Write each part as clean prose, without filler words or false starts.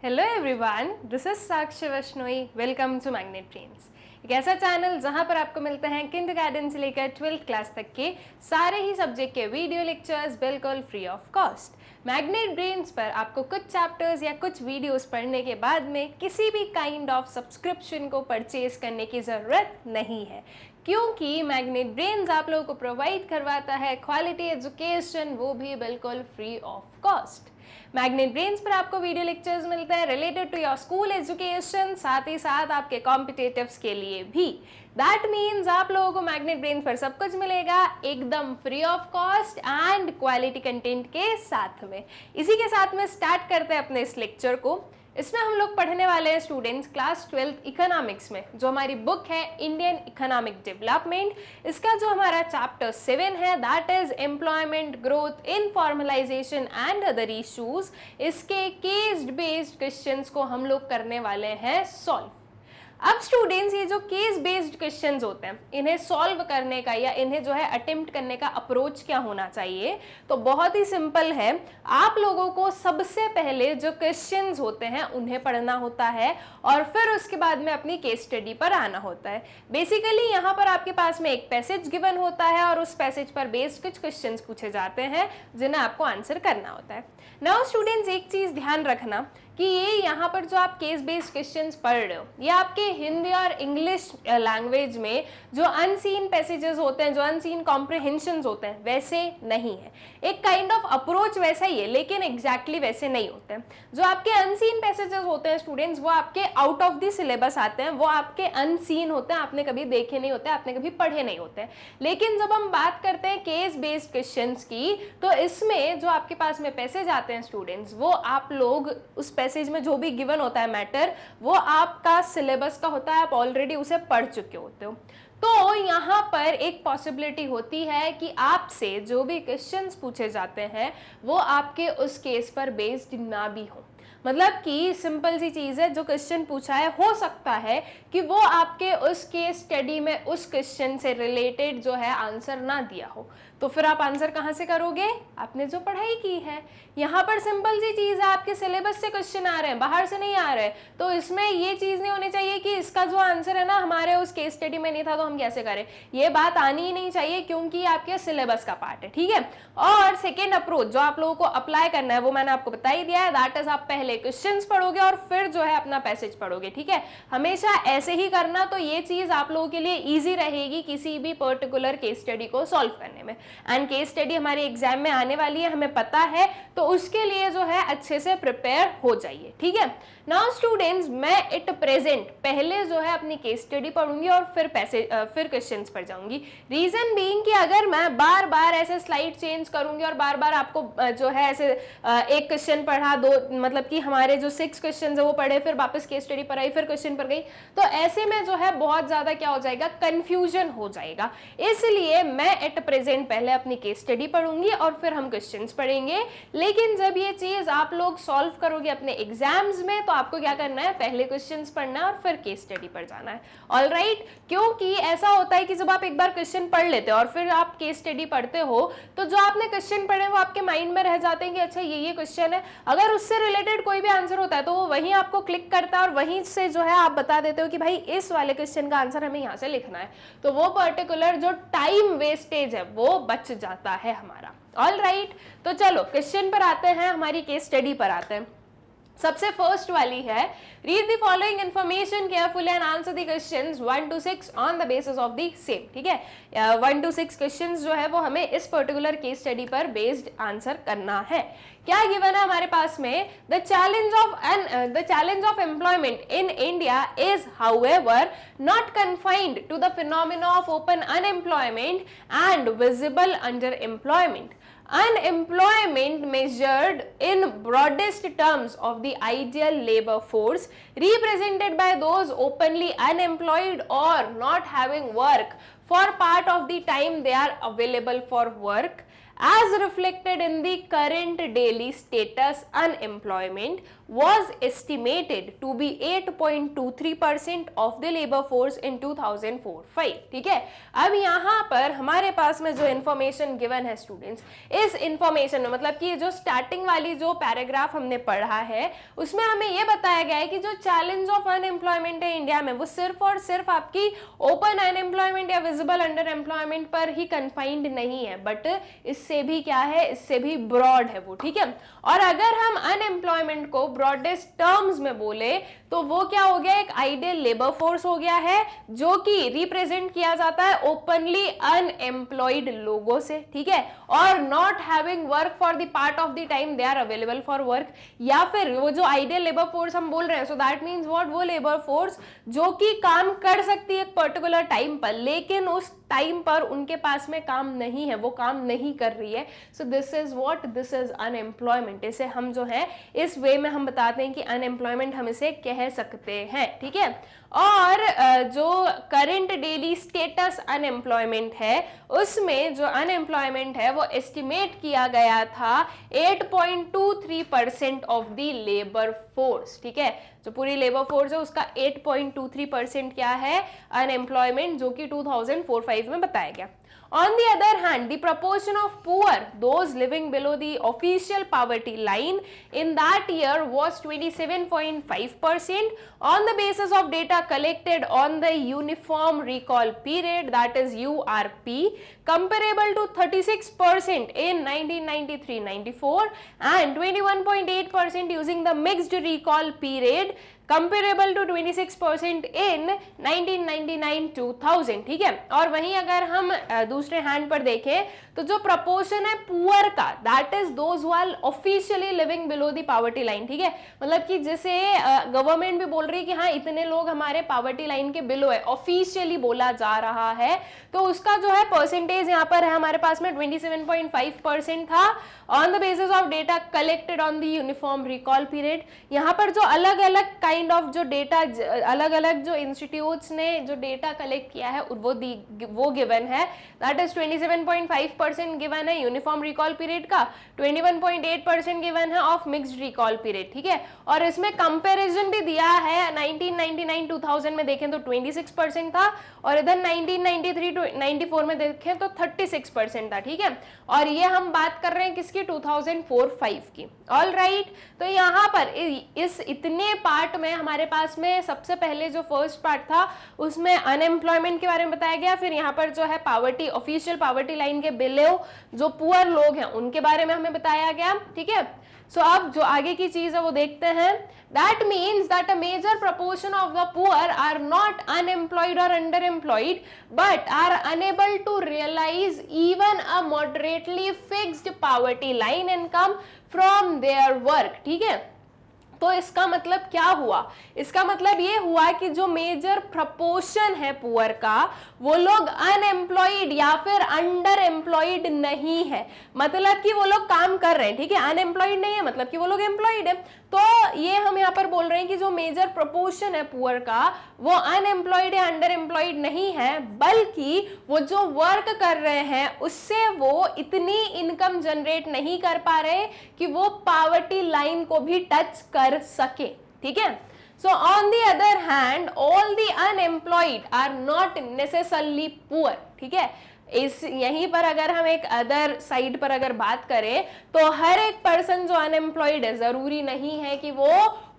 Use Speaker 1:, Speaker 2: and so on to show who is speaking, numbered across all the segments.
Speaker 1: Hello everyone, this is Sakshi Vaishnoi. Welcome to Magnet Brains, एक ऐसा channel जहां पर आपको मिलते हैं किंडरगार्टन से लेकर 12th क्लास तक के सारे ही सब्जेक्ट के वीडियो लेक्चर्स बिल्कुल free of cost. Magnet brains पर आपको कुछ चैप्टर्स या कुछ वीडियोस पढ़ने के बाद में किसी भी काइंड ऑफ सब्सक्रिप्शन को परचेज करने की ज़रूरत नहीं है, क्योंकि मैग्नेट ब्रेन्स आप लोगों को प्रोवाइड करवाता है क्वालिटी एजुकेशन, वो भी बिल्कुल free of cost. Magnet brains पर आपको वीडियो लेक्चर्स मिलते हैं related to your school education, साथ ही साथ आपके कॉम्पिटिटिव्स के लिए भी। दैट मीन्स आप लोगों को मैग्नेट ब्रेन्स पर सब कुछ मिलेगा एकदम free of cost and quality content के साथ में। इसी के साथ में स्टार्ट करते हैं अपने इस लेक्चर को। इसमें हम लोग पढ़ने वाले हैं स्टूडेंट्स क्लास 12th इकोनॉमिक्स में, जो हमारी बुक है इंडियन इकोनॉमिक डेवलपमेंट। इसका जो हमारा चैप्टर 7 है that is employment growth in formalisation and other issues. इसके केस बेस्ड क्वेश्चंस को हम लोग करने वाले हैं सॉल्व। अब स्टूडेंट्स, ये जो केस बेस्ड क्वेश्चंस होते हैं, इन्हें सॉल्व करने का या इन्हें जो है अटेम्प्ट करने का अप्रोच क्या होना चाहिए, तो बहुत ही सिंपल है। आप लोगों को सबसे पहले जो क्वेश्चंस होते हैं उन्हें पढ़ना होता है और फिर उसके बाद में अपनी केस स्टडी पर आना होता है। बेसिकली यहाँ पर आपके पास में एक पैसेज गिवन होता है और उस पैसेज पर बेस्ड कुछ क्वेश्चंस पूछे जाते हैं जिन्हें आपको आंसर करना होता है। नाउ स्टूडेंट्स, एक चीज ध्यान रखना कि ये यहाँ पर जो आप केस बेस्ड क्वेश्चंस पढ़ रहे हो, ये आपके हिंदी और इंग्लिश लैंग्वेज में जो अनसीन पैसेजेस होते हैं, जो अनसीन कॉम्प्रिहेंशंस होते हैं, वैसे नहीं है। एक काइंड ऑफ अप्रोच वैसा ही है, लेकिन एग्जैक्टली वैसे नहीं होते हैं। जो आपके अनसीन पैसेजेस होते हैं स्टूडेंट्स, वो आपके आउट ऑफ द सिलेबस आते हैं, वो आपके अनसीन होते हैं, आपने कभी देखे नहीं होते, आपने कभी पढ़े नहीं होते। लेकिन जब हम बात करते हैं केस बेस्ड क्वेश्चंस की, तो इसमें जो आपके पास में पैसेज आते हैं स्टूडेंट्स, वो आप लोग उस पैसेज में जो भी गिवन होता है मैटर, वो आपका सिलेबस का होता है, आप ऑलरेडी उसे पढ़ चुके होते हो। तो यहाँ पर एक पॉसिबिलिटी होती है कि आपसे जो भी क्वेश्चंस पूछे जाते हैं वो आपके उस केस पर बेस्ड ना भी हो। मतलब कि सिंपल सी चीज है, जो क्वेश्चन पूछा है हो सकता है कि वो आपके उस केस स्टडी में उस क्वेश्चन से रिलेटेड जो है आंसर ना दिया हो, तो फिर आप आंसर कहाँ से करोगे? आपने जो पढ़ाई की है। यहाँ पर सिंपल सी चीज है, आपके सिलेबस से क्वेश्चन आ रहे हैं, बाहर से नहीं आ रहे, तो इसमें ये चीज नहीं होनी चाहिए कि इसका जो आंसर है ना हमारे उस केस स्टडी में नहीं था तो हम कैसे करें। ये बात आनी ही नहीं चाहिए, क्योंकि आपके सिलेबस का पार्ट है, ठीक है। और सेकेंड अप्रोच जो आप लोगों को अप्लाई करना है वो मैंने आपको बता ही दिया है, दैट इज आप पहले क्वेश्चंस पढ़ोगे और फिर जो है अपना पैसेज पढ़ोगे, ठीक है। हमेशा ऐसे ही करना, तो ये चीज आप लोगों के लिए इजी रहेगी किसी भी पर्टिकुलर केस स्टडी को सॉल्व करने में। एंड केस स्टडी हमारे एग्जाम में आने वाली है, हमें पता है, तो उसके लिए जो है अच्छे से प्रिपेयर हो जाइए, ठीक है। नाउ स्टूडेंट्स, मैं एट प्रेजेंट पहले जो है अपनी केस स्टडी पढ़ूंगी और फिर क्वेश्चंस पर जाऊंगी। रीजन बीइंग कि अगर मैं बार बार ऐसे स्लाइड चेंज करूंगी और बार बार आपको जो है ऐसे एक क्वेश्चन पढ़ा, दो मतलब कि हमारे जो 6 क्वेश्चन है वो पढ़े, फिर वापस केस स्टडी पर आई, फिर क्वेश्चन पर गई, तो ऐसे में जो है बहुत ज्यादा क्या हो जाएगा, कंफ्यूजन हो जाएगा। इसलिए मैं एट प्रेजेंट पहले अपनी केस स्टडी पढ़ूंगी और फिर हम क्वेश्चंस पढ़ेंगे। लेकिन जब ये चीज आप लोग सॉल्व करोगे अपने एग्जाम्स में, तो आपको क्या करना है, पहले क्वेश्चंस पढ़ना है और फिर केस स्टडी पर जाना है। ऑलराइट, क्योंकि ऐसा होता है कि जब आप एक बार क्वेश्चन पढ़ लेते हो और फिर आप केस स्टडी पढ़ते हो, तो जो आपने क्वेश्चन पढ़े वो आपके माइंड में रह जाते हैं कि अच्छा ये क्वेश्चन है। अगर उससे रिलेटेड कोई भी आंसर होता है तो वो वहीं आपको क्लिक करता है और वहीं से जो है आप बता देते हो कि भाई इस वाले क्वेश्चन का आंसर हमें यहाँ से लिखना है, तो वो पर्टिकुलर जो टाइम वेस्टेज है वो बच जाता है हमारा। ऑलराइट, तो चलो क्वेश्चन पर आते हैं, हमारी केस स्टडी पर आते हैं। सबसे फर्स्ट वाली है, read the following information carefully and answer the questions 1 to 6 on the basis of the same, ठीक है। 1 to 6 क्वेश्चंस जो है वो हमें इस पर्टिकुलर केस स्टडी पर बेस्ड आंसर करना है। क्या गिवन है हमारे पास में, the challenge of employment in India is however not confined to the phenomena of open unemployment and visible under employment. Unemployment measured in broadest terms of the ideal labor force represented by those openly unemployed or not having work for part of the time they are available for work as reflected in the current daily status unemployment was estimated to be 8.23% of the labor force in 2004-5. ठीक है, अब यहाँ पर हमारे पास में जो information given है स्टूडेंट्स, इस इंफॉर्मेशन में मतलब कि जो स्टार्टिंग वाली जो पैराग्राफ हमने पढ़ा है उसमें हमें ये बताया गया है कि जो चैलेंज ऑफ अनएम्प्लॉयमेंट है इंडिया में वो सिर्फ और सिर्फ आपकी ओपन अनएम्प्लॉयमेंट या विजिबल अंडर एम्प्लॉयमेंट पर ही कन्फाइंड नहीं है, बट इससे भी क्या है, इससे भी ब्रॉड है वो। ठीक है, और अगर हम अनएम्प्लॉयमेंट को ब्रॉडेस्ट टर्म्स में बोले तो वो क्या हो गया, एक आइडियल लेबर फोर्स हो गया है जो कि रिप्रेजेंट किया जाता है ओपनली अनएम्प्लॉयड लोगों से। ठीक है, और not having work for the part of the time they are available for work, या फिर वो जो आइडियल लेबर फोर्स हम बोल रहे हैं, सो दैट मीन्स व्हाट, वो लेबर फोर्स जो कि काम कर सकती है एक पर्टिकुलर टाइम पर, लेकिन उस टाइम पर उनके पास में काम नहीं है, वो काम नहीं कर रही है। So this is what, this is unemployment. इसे हम जो है इस वे में हम बताते हैं कि अनएम्प्लॉयमेंट हम इसे कह सकते हैं। ठीक है, और जो करंट डेली स्टेटस अनएम्प्लॉयमेंट है उसमें जो अनएम्प्लॉयमेंट है वो एस्टिमेट किया गया था 8.23% ऑफ द लेबर फोर्स। ठीक है, जो पूरी लेबर फोर्स है उसका 8.23% क्या है, अनएम्प्लॉयमेंट, जो कि 2004-5 में बताया गया। On the other hand, the proportion of poor, those living below the official poverty line in that year was 27.5% on the basis of data collected on the Uniform Recall Period, that is URP, comparable to 36% in 1993-94 and 21.8% using the Mixed Recall Period, comparable to 26% in 1999-2000। ठीक है, और वहीं अगर हम दूसरे hand पर देखें तो जो प्रपोर्शन है पुअर का, that is those who are officially living below the poverty line. ठीक है, मतलब कि जैसे गवर्नमेंट भी बोल रही है कि हाँ इतने लोग हमारे पॉवर्टी लाइन के बिलो है, ऑफिशियली बोला जा रहा है, तो उसका जो है परसेंटेज यहाँ पर है हमारे पास में 27.5% था on the basis of data collected on the uniform recall period. यहाँ पर जो अलग अलग काइंड ऑफ जो डेटा, अलग अलग जो इंस्टीट्यूट्स ने जो डेटा कलेक्ट किया है वो गिवन है, दैट इज 27.5% गिवन है यूनिफॉर्म रिकॉल पीरियड का, 21.8% गिवन है ऑफ मिक्स्ड रिकॉल पीरियड। ठीक है, और इसमें कंपैरिजन भी दिया है 1999-2000 में देखें तो 26% था, और इधर 1993-94 में देखें तो 36% था। ठीक है, और ये हम बात कर रहे हैं किसकी, 2004-5 की। ऑल राइट, तो यहाँ पर इस इतने पार्ट में हमारे पास में सबसे पहले जो फर्स्ट पार्ट था उसमें अनएम्प्लॉयमेंट के बारे में बताया गया, फिर यहाँ पर जो है पावर्टी, ऑफिशियल पावर्टी लाइन के बिलो जो पुअर लोग हैं उनके बारे में हमें बताया गया। ठीक है, सो अब जो आगे की चीज है वो देखते हैं। That means that a major proportion of the poor are not unemployed or underemployed, but are unable to realize even a moderately fixed poverty line income from their work। ठीक है, तो इसका मतलब क्या हुआ, इसका मतलब ये हुआ कि जो मेजर प्रपोर्शन है पुअर का वो लोग अनएम्प्लॉयड या फिर अंडर एम्प्लॉयड नहीं है, मतलब कि वो लोग काम कर रहे हैं। ठीक है, अनएम्प्लॉयड नहीं है मतलब कि वो लोग एम्प्लॉयड है। तो ये हम यहाँ पर बोल रहे हैं कि जो मेजर प्रपोर्शन है पुअर का वो अनएम्प्लॉयड या अंडर एम्प्लॉयड नहीं है, बल्कि वो जो वर्क कर रहे हैं उससे वो इतनी इनकम जनरेट नहीं कर पा रहे कि वो पॉवर्टी लाइन को भी टच कर सके। ठीक है, so on the other hand all the unemployed are not necessarily poor. ठीक है, इस यहीं पर अगर हम एक अदर साइड पर अगर बात करें तो हर एक पर्सन जो अनएम्प्लॉयड है जरूरी नहीं है कि वो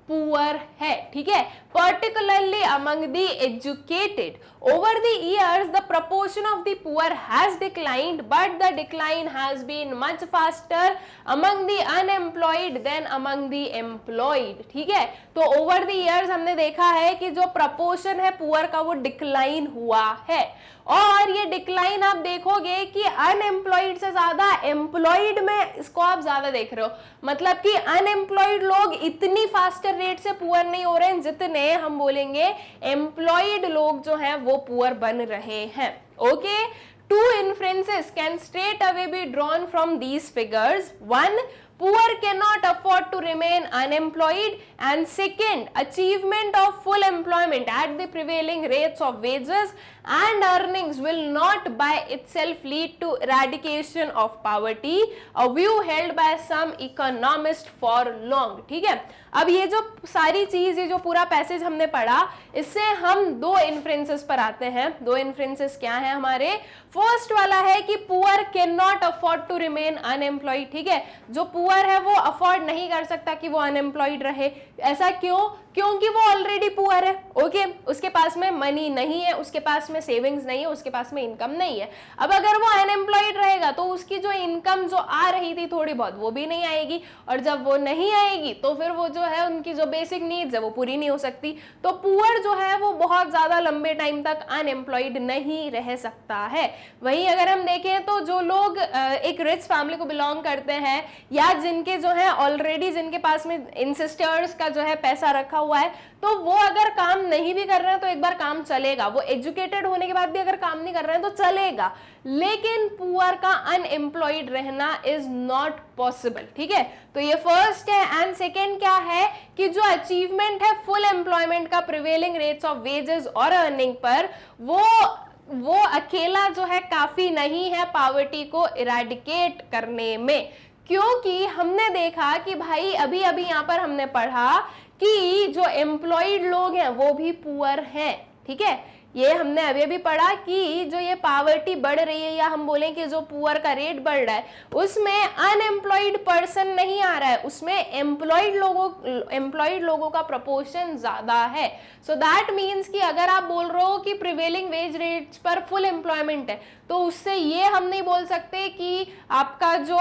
Speaker 1: पुअर है। ठीक है, particularly among the educated, over the years the proportion of the poor has declined, but the decline has been much faster among the unemployed than among the employed। ठीक है, तो over the years हमने देखा है कि जो proportion है poor का वो डिक्लाइन हुआ है, और ये डिक्लाइन आप देखोगे कि अनएम्प्लॉयड से ज्यादा एम्प्लॉयड में इसको आप ज्यादा देख रहे हो, मतलब कि अनएम्प्लॉयड लोग इतनी फास्टर रेट से पुअर नहीं हो रहे हैं जितने हम बोलेंगे एम्प्लॉयड लोग जो हैं वो पुअर बन रहे हैं। Okay, two inferences can straight away be drawn from these figures. One, poor cannot afford to remain unemployed, and second, achievement of full employment at the prevailing rates of wages and earnings will not by itself lead to eradication of poverty, a view held by some economist for long. ठीक है, अब ये जो सारी चीज, ये जो पूरा पैसेज हमने पढ़ा, इससे हम दो इन्फ्रेंसेस पर आते हैं. दो इन्फ्रेंसेस क्या है हमारे? फर्स्ट वाला है कि poor can not afford to remain unemployed. ठीक है, जो पुअर है वो अफोर्ड नहीं कर सकता कि वो अनएम्प्लॉयड रहे. ऐसा क्यों? क्योंकि वो ऑलरेडी पुअर है. ओके, उसके पास में मनी नहीं है, उसके पास में सेविंग्स नहीं है, उसके पास में इनकम नहीं है. अब अगर वो अनएम्प्लॉयड रहेगा तो उसकी जो इनकम जो आ रही थी थोड़ी बहुत, वो भी नहीं आएगी, और जब वो नहीं आएगी तो फिर वो जो है उनकी जो बेसिक नीड्स है वो पूरी नहीं हो सकती. तो पुअर जो है वो बहुत ज्यादा लंबे टाइम तक अनएम्प्लॉयड नहीं रह सकता है. वहीं अगर हम देखें तो जो लोग एक रिच फैमिली को बिलोंग करते हैं, या जिनके जो है ऑलरेडी, जिनके पास में इंसिस्टर्स का जो है पैसा रखा हुआ है, तो वो अगर काम नहीं भी कर रहे हैं तो एक बार काम चलेगा. वो एजुकेटेड होने के बाद भी अगर काम नहीं कर रहे हैं तो चलेगा. लेकिन पुअर का अनएम्प्लॉयड रहना इज नॉट पॉसिबल. ठीक है, तो ये फर्स्ट है. एंड सेकेंड क्या है कि जो अचीवमेंट है फुल एम्प्लॉयमेंट का प्रिवेलिंग रेट्स ऑफ वेजेस और अर्निंग पर, वो अकेला जो है काफी नहीं है पॉवर्टी को इरेडिकेट करने में. क्योंकि हमने देखा कि भाई अभी अभी यहां पर हमने पढ़ा कि जो एम्प्लॉयड लोग हैं वो भी पुअर हैं. ठीक है, ये हमने अभी अभी पढ़ा कि जो ये पॉवर्टी बढ़ रही है, या हम बोलें कि जो पुअर का रेट बढ़ रहा है, उसमें अनएम्प्लॉयड पर्सन नहीं आ रहा है, उसमें एम्प्लॉयड लोगों का प्रोपोर्शन ज्यादा है. सो दैट मीन्स कि अगर आप बोल रहे हो कि प्रिवेलिंग वेज रेट्स पर फुल एम्प्लॉयमेंट है, तो उससे ये हम नहीं बोल सकते कि आपका जो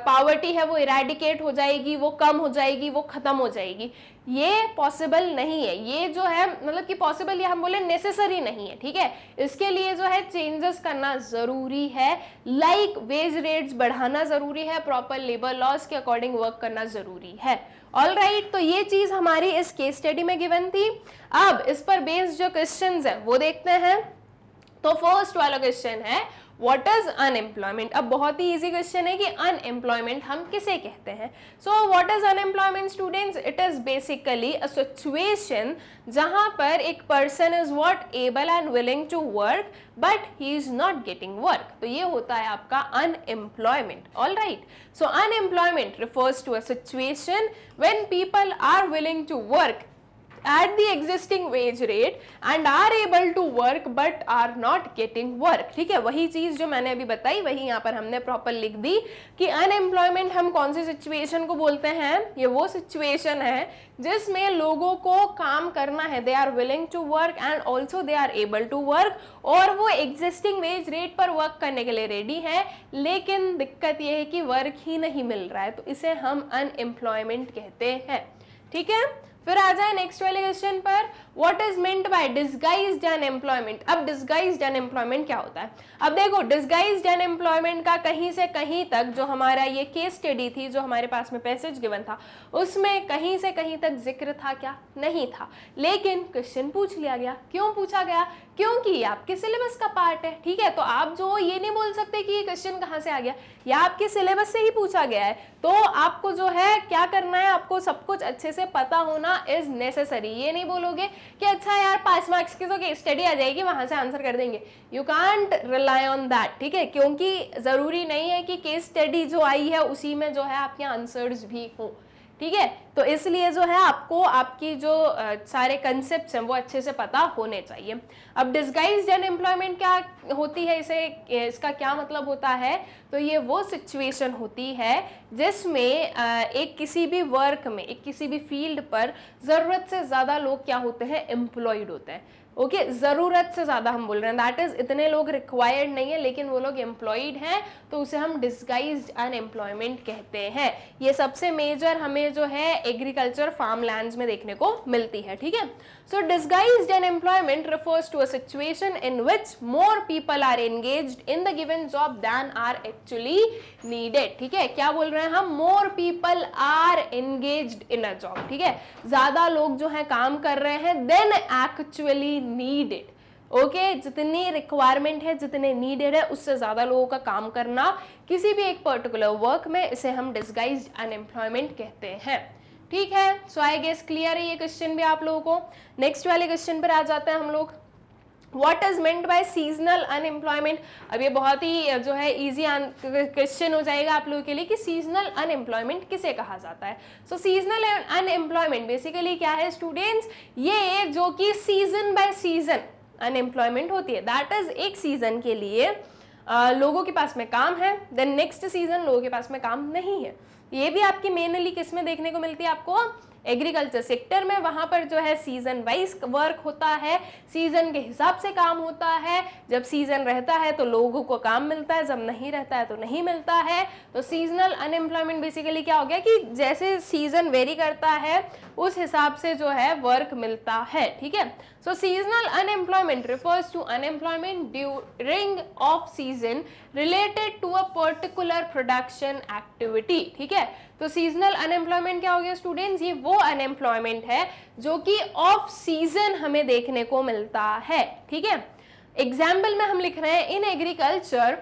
Speaker 1: पॉवर्टी है वो इरेडिकेट हो जाएगी, वो कम हो जाएगी, वो खत्म हो जाएगी. ये पॉसिबल नहीं है. ये जो है मतलब कि पॉसिबल, या हम बोले नेसेसरी नहीं है. ठीक है, इसके लिए जो है चेंजेस करना जरूरी है. लाइक वेज रेट्स बढ़ाना जरूरी है, प्रॉपर लेबर लॉज के अकॉर्डिंग वर्क करना जरूरी है. ऑलराइट, तो ये चीज हमारी इस केस स्टडी में गिवन थी. अब इस पर बेस्ड जो क्वेश्चंस हैं वो देखते हैं. तो फर्स्ट वाला क्वेश्चन है व्हाट इज अनएम्प्लॉयमेंट. अब बहुत ही इजी क्वेश्चन है कि अनएम्प्लॉयमेंट हम किसे कहते हैं. So what is unemployment students? It is basically a situation जहां पर एक person is what able and willing to work but he is not getting work. तो ये होता है आपका unemployment. Alright, so unemployment refers to a situation when people are willing to work at the existing wage rate and are able to work but are not getting work. ठीक है, वही चीज जो मैंने अभी बताई वही यहाँ पर हमने प्रॉपर लिख दी कि अनएम्प्लॉयमेंट हम कौन सी सिचुएशन को बोलते हैं. ये वो सिचुएशन है जिसमें लोगों को काम करना है, they are willing to work and also they are able to work, और वो एग्जिस्टिंग वेज रेट पर वर्क करने के लिए रेडी है, लेकिन दिक्कत ये है कि वर्क ही नहीं मिल रहा है. तो इसे हम अनएम्प्लॉयमेंट कहते हैं. ठीक है, फिर आ जाए नेक्स्ट वाले क्वेश्चन पर. What is meant bye disguised unemployment. अब डिसगाइज्ड अनएम्प्लॉयमेंट क्या होता है? अब देखो, डिसगाइज्ड अनएम्प्लॉयमेंट का कहीं से कहीं तक जो हमारा ये केस स्टडी थी, जो हमारे पास में पैसेज गिवन था, उसमें कहीं से कहीं तक जिक्र था क्या? नहीं था. लेकिन क्वेश्चन पूछ लिया गया. क्यों पूछा गया? क्योंकि ये आपके सिलेबस का पार्ट है. ठीक है, तो आप जो ये नहीं बोल सकते कि ये क्वेश्चन कहाँ से आ गया, या आपके सिलेबस से ही पूछा गया है. तो आपको जो है क्या करना है, आपको सब कुछ अच्छे से पता होना इज नेसेसरी. ये नहीं बोलोगे कि अच्छा यार 5 मार्क्स की तो केस स्टडी आ जाएगी, वहां से आंसर कर देंगे. You can't rely on that. ठीक है, क्योंकि जरूरी नहीं है कि केस स्टडी जो आई है उसी में जो है आपके आंसर्स भी हों. ठीक है, तो इसलिए जो है आपको आपकी जो सारे कंसेप्ट्स हैं वो अच्छे से पता होने चाहिए. अब डिसगाइज्ड अनएम्प्लॉयमेंट क्या होती है, इसका क्या मतलब होता है? तो ये वो सिचुएशन होती है जिसमें एक किसी भी वर्क में, एक किसी भी फील्ड पर ज़रूरत से ज़्यादा लोग क्या होते हैं? एम्प्लॉयड होते हैं. ओके, जरूरत से ज्यादा हम बोल रहे हैं, दैट इज इतने लोग रिक्वायर्ड नहीं है लेकिन वो लोग एम्प्लॉयड हैं, तो उसे हम डिसगाइज्ड अनएम्प्लॉयमेंट कहते हैं. ये सबसे मेजर हमें जो है एग्रीकल्चर फार्म लैंड्स में देखने को मिलती है. ठीक है, so disguised unemployment refers to a situation in which more people are engaged in the given job than are actually needed. ठीक है, क्या बोल रहे हैं हम? More people are engaged in a job. ठीक है, ज्यादा लोग जो है काम कर रहे हैं देन एक्चुअली needed. ओके जितनी रिक्वायरमेंट है, जितने नीडेड है, उससे ज्यादा लोगों का काम करना किसी भी एक पर्टिकुलर वर्क में, इसे हम डिस्गाइज्ड अनएम्प्लॉयमेंट कहते हैं। ठीक है, सो आई गेस क्लियर है ये क्वेश्चन भी आप लोगों को। नेक्स्ट वाले क्वेश्चन पर आ जाते हैं हम लोग। What is meant by seasonal unemployment? अब ये बहुत ही जो है इजी क्वेश्चन हो जाएगा आप लोगों के लिए कि सीजनल अनएम्प्लॉयमेंट किसे कहा जाता है। सो सीजनल अनएम्प्लॉयमेंट बेसिकली क्या है स्टूडेंट्स, ये जो कि सीजन बाय सीजन अनएम्प्लॉयमेंट होती है। दैट इज एक सीजन के लिए लोगों के पास में काम है, देन नेक्स्ट सीजन लोगों के पास में काम नहीं है। ये भी आपकी मेनली किस में देखने को मिलती है आपको, एग्रीकल्चर सेक्टर में। वहां पर जो है सीजन वाइज वर्क होता है, सीजन के हिसाब से काम होता है। जब सीजन रहता है तो लोगों को काम मिलता है, जब नहीं रहता है तो नहीं मिलता है। तो सीजनल अनएम्प्लॉयमेंट बेसिकली क्या हो गया कि जैसे सीजन वेरी करता है उस हिसाब से जो है वर्क मिलता है। ठीक है, so seasonal unemployment refers to unemployment during off season related to a particular production activity. ठीक है, तो सीजनल अनएम्प्लॉयमेंट क्या हो गया स्टूडेंट्स, ये वो अनएम्प्लॉयमेंट है जो कि ऑफ सीजन हमें देखने को मिलता है। ठीक है, एग्जाम्पल में हम लिख रहे हैं in agriculture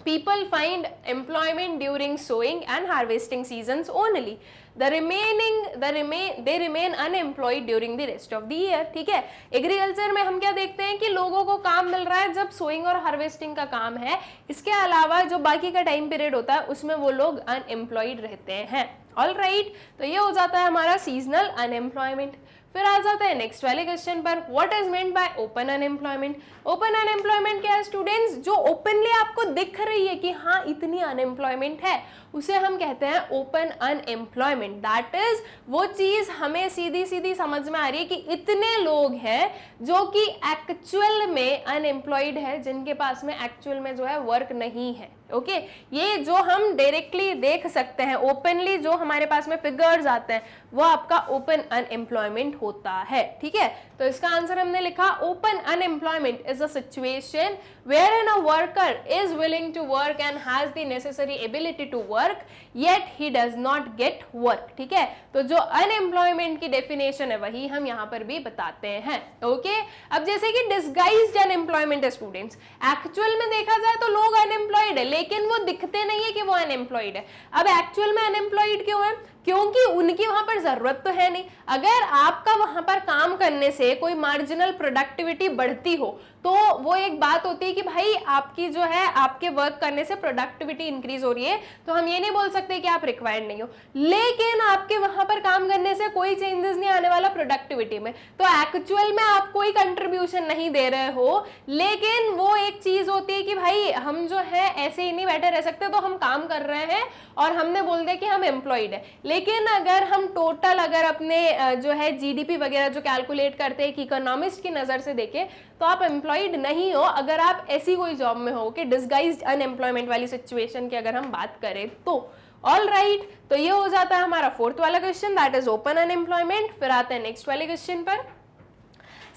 Speaker 1: people find employment during sowing and harvesting seasons only. They remain unemployed during the rest of the year. ठीक है, एग्रीकल्चर में हम क्या देखते हैं कि लोगों को काम मिल रहा है जब सोइंग और हार्वेस्टिंग का काम है, इसके अलावा जो बाकी का टाइम पीरियड होता है उसमें वो लोग अनएम्प्लॉयड रहते हैं। ऑल राइट, तो ये हो जाता है हमारा सीजनल अनएम्प्लॉयमेंट। फिर आ जाता है नेक्स्ट वाले क्वेश्चन पर, what is meant bye open unemployment. Open unemployment क्या है स्टूडेंट्स, जो ओपनली आपको दिख रही है कि हाँ इतनी अनएम्प्लॉयमेंट है, उसे हम कहते हैं ओपन अनएम्प्लॉयमेंट। दैट इज वो चीज हमें सीधी सीधी समझ में आ रही है कि इतने लोग हैं जो कि एक्चुअल में अनएम्प्लॉयड है, जिनके पास में एक्चुअल में जो है वर्क नहीं है। ओके, ये जो हम डायरेक्टली देख सकते हैं, ओपनली जो हमारे पास में फिगर्स आते हैं, वो आपका ओपन अनएम्प्लॉयमेंट होता है। ठीक है, तो इसका आंसर हमने लिखा open unemployment is a situation wherein a worker is willing to work and has the necessary ability to work yet he does not get work। ठीक है, तो जो अनएम्प्लॉयमेंट की डेफिनेशन है वही हम यहाँ पर भी बताते हैं। ओके, अब जैसे कि डिस्गाइज्ड अनएम्प्लॉयमेंट है स्टूडेंट्स, एक्चुअल में देखा जाए तो लोग अनएम्प्लॉयड है लेकिन वो दिखते नहीं है कि वो अनएम्प्लॉयड है। अब एक्चुअल में अनएम्प्लॉयड क्यों है, क्योंकि उनकी वहां पर जरूरत तो है नहीं। अगर आपका वहां पर काम करने से कोई मार्जिनल प्रोडक्टिविटी बढ़ती हो तो वो एक बात होती है कि भाई आपकी जो है आपके वर्क करने से प्रोडक्टिविटी इंक्रीज हो रही है, तो हम ये नहीं बोल सकते कि आप रिक्वायर्ड नहीं हो। लेकिन आपके वहां पर काम करने से कोई चेंजेस नहीं आने वाला प्रोडक्टिविटी में, तो एक्चुअल में आप कोई कंट्रीब्यूशन नहीं दे रहे हो, लेकिन वो एक चीज होती है कि भाई हम जो है ऐसे ही नहीं बैठे रह सकते, तो हम काम कर रहे हैं और हमने बोल दिया कि हम एम्प्लॉयड है। लेकिन अगर हम टोटल अगर अपने जो है जीडीपी वगैरह जो कैलकुलेट करते हैं कि इकोनॉमिस्ट की नजर से देखें तो आप एम्प्लॉयड नहीं हो अगर आप ऐसी कोई जॉब में हो कि डिस्गाइज्ड अनएम्प्लॉयमेंट वाली सिचुएशन की अगर हम बात करें तो। ऑल राइट, तो ये हो जाता है हमारा फोर्थ वाला question, that is open unemployment. फिर आते हैं नेक्स्ट वाले क्वेश्चन पर,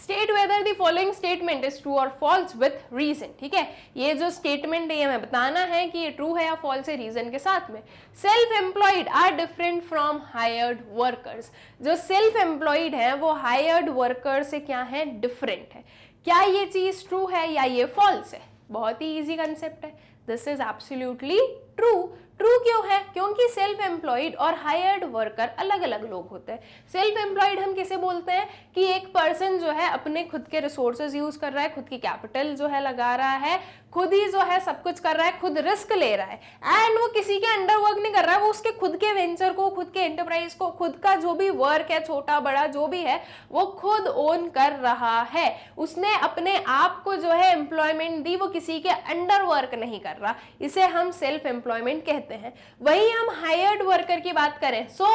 Speaker 1: state whether the following statement is true और फॉल्स विथ रीजन। ठीक है, ये जो स्टेटमेंट है हमें बताना है कि ये ट्रू है या फॉल्स है रीजन के साथ में। Self employed are different from hired workers. जो सेल्फ एम्प्लॉयड है वो हायर्ड वर्कर से क्या है, डिफरेंट है। क्या ये चीज ट्रू है या ये फॉल्स है? बहुत ही इजी कंसेप्ट है, this is absolutely true. True क्यों है, क्योंकि सेल्फ एम्प्लॉयड और हायर्ड वर्कर अलग अलग लोग होते हैं। सेल्फ एम्प्लॉयड हम किसे बोलते हैं कि एक पर्सन जो है अपने खुद के रिसोर्सेज यूज कर रहा है, खुद की कैपिटल जो है लगा रहा है, खुद ही जो है सब कुछ कर रहा है, खुद रिस्क ले रहा है, एंड वो किसी के अंडर वर्क नहीं कर रहा है, वो उसके खुद के वेंचर को, खुद के एंटरप्राइज को, खुद का जो भी वर्क है छोटा बड़ा जो भी है वो खुद ओन कर रहा है। उसने अपने आप को जो है एम्प्लॉयमेंट दी, वो किसी के अंडर वर्क नहीं कर रहा, इसे हम सेल्फ एम्प्लॉयमेंट कहते हैं। वही हम हायर्ड वर्कर की बात करें, so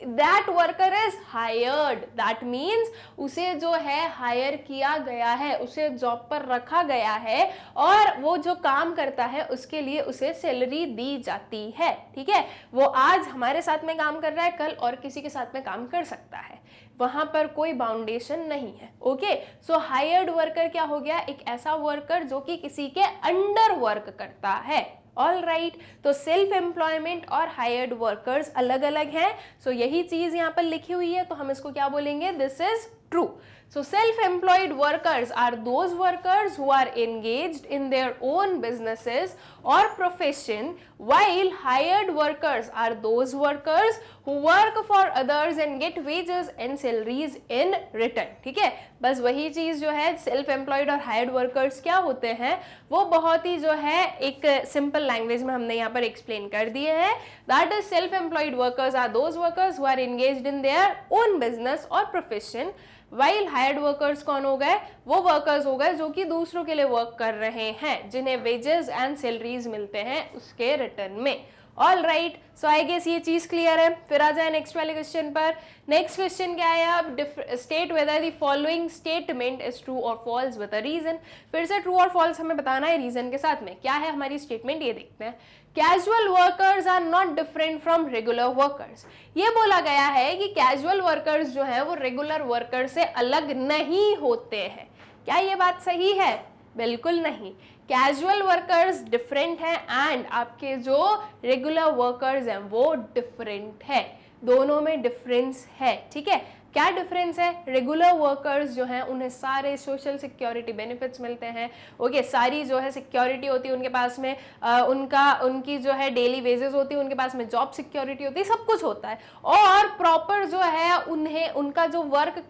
Speaker 1: that worker is hired, that means उसे जो है हायर किया गया है, उसे जॉब पर रखा गया है और वो जो काम करता है उसके लिए उसे सैलरी दी जाती है। ठीक है, वो आज हमारे साथ में काम कर रहा है, कल और किसी के साथ में काम कर सकता है, वहां पर कोई बाउंडेशन नहीं है। ओके, सो हायर्ड वर्कर क्या हो गया, एक ऐसा वर्कर जो कि किसी के अंडर वर्क करता है। ऑल राइट, तो सेल्फ एम्प्लॉयमेंट और हायर्ड वर्कर्स अलग अलग हैं, सो यही चीज यहाँ पर लिखी हुई है, तो हम इसको क्या बोलेंगे, this is true. So self-employed workers are those workers who are engaged in their own businesses or profession, while hired workers are those workers who work for others and get wages and salaries in return. ठीक है, बस वही चीज जो है self employed और hired workers क्या होते हैं वो बहुत ही जो है एक सिंपल लैंग्वेज में हमने यहाँ पर एक्सप्लेन कर दिए हैं. That is self employed workers are those workers who are engaged in their own business और प्रोफेशन, वाइल हायर्ड वर्कर्स कौन हो गए, वो वर्कर्स हो गए जो कि दूसरों के लिए वर्क कर रहे हैं, जिन्हें वेजेस एंड सैलरीज मिलते हैं उसके रिटर्न में. All right, so I guess ये चीज क्लियर है. फिर आ जाए नेक्स्ट वाले क्वेश्चन पर. नेक्स्ट क्वेश्चन क्या है, अब state whether the following statement is true और फॉल्स विद अ रीजन. फिर से ट्रू और फॉल्स हमें बताना है रीजन के साथ में. क्या है हमारी स्टेटमेंट, ये देखते हैं. Casual workers are not different from regular workers. ये बोला गया है कि कैजुअल वर्कर्स जो है वो रेगुलर वर्कर से अलग नहीं होते हैं. क्या ये बात सही है? बिल्कुल नहीं. कैजुअल वर्कर्स डिफरेंट है एंड आपके जो रेगुलर वर्कर्स हैं वो डिफरेंट है. दोनों में डिफरेंस है. ठीक है, क्या डिफरेंस है? रेगुलर वर्कर्स जो हैं उन्हें सारे सोशल सिक्योरिटी बेनिफिट्स मिलते हैं. ओके, सारी जो है सिक्योरिटी होती है उनके पास में, उनकी जो है डेली वेजेस होती है, उनके पास में जॉब सिक्योरिटी होती है, सब कुछ होता है. और प्रॉपर जो है उन्हें उनका जो वर्क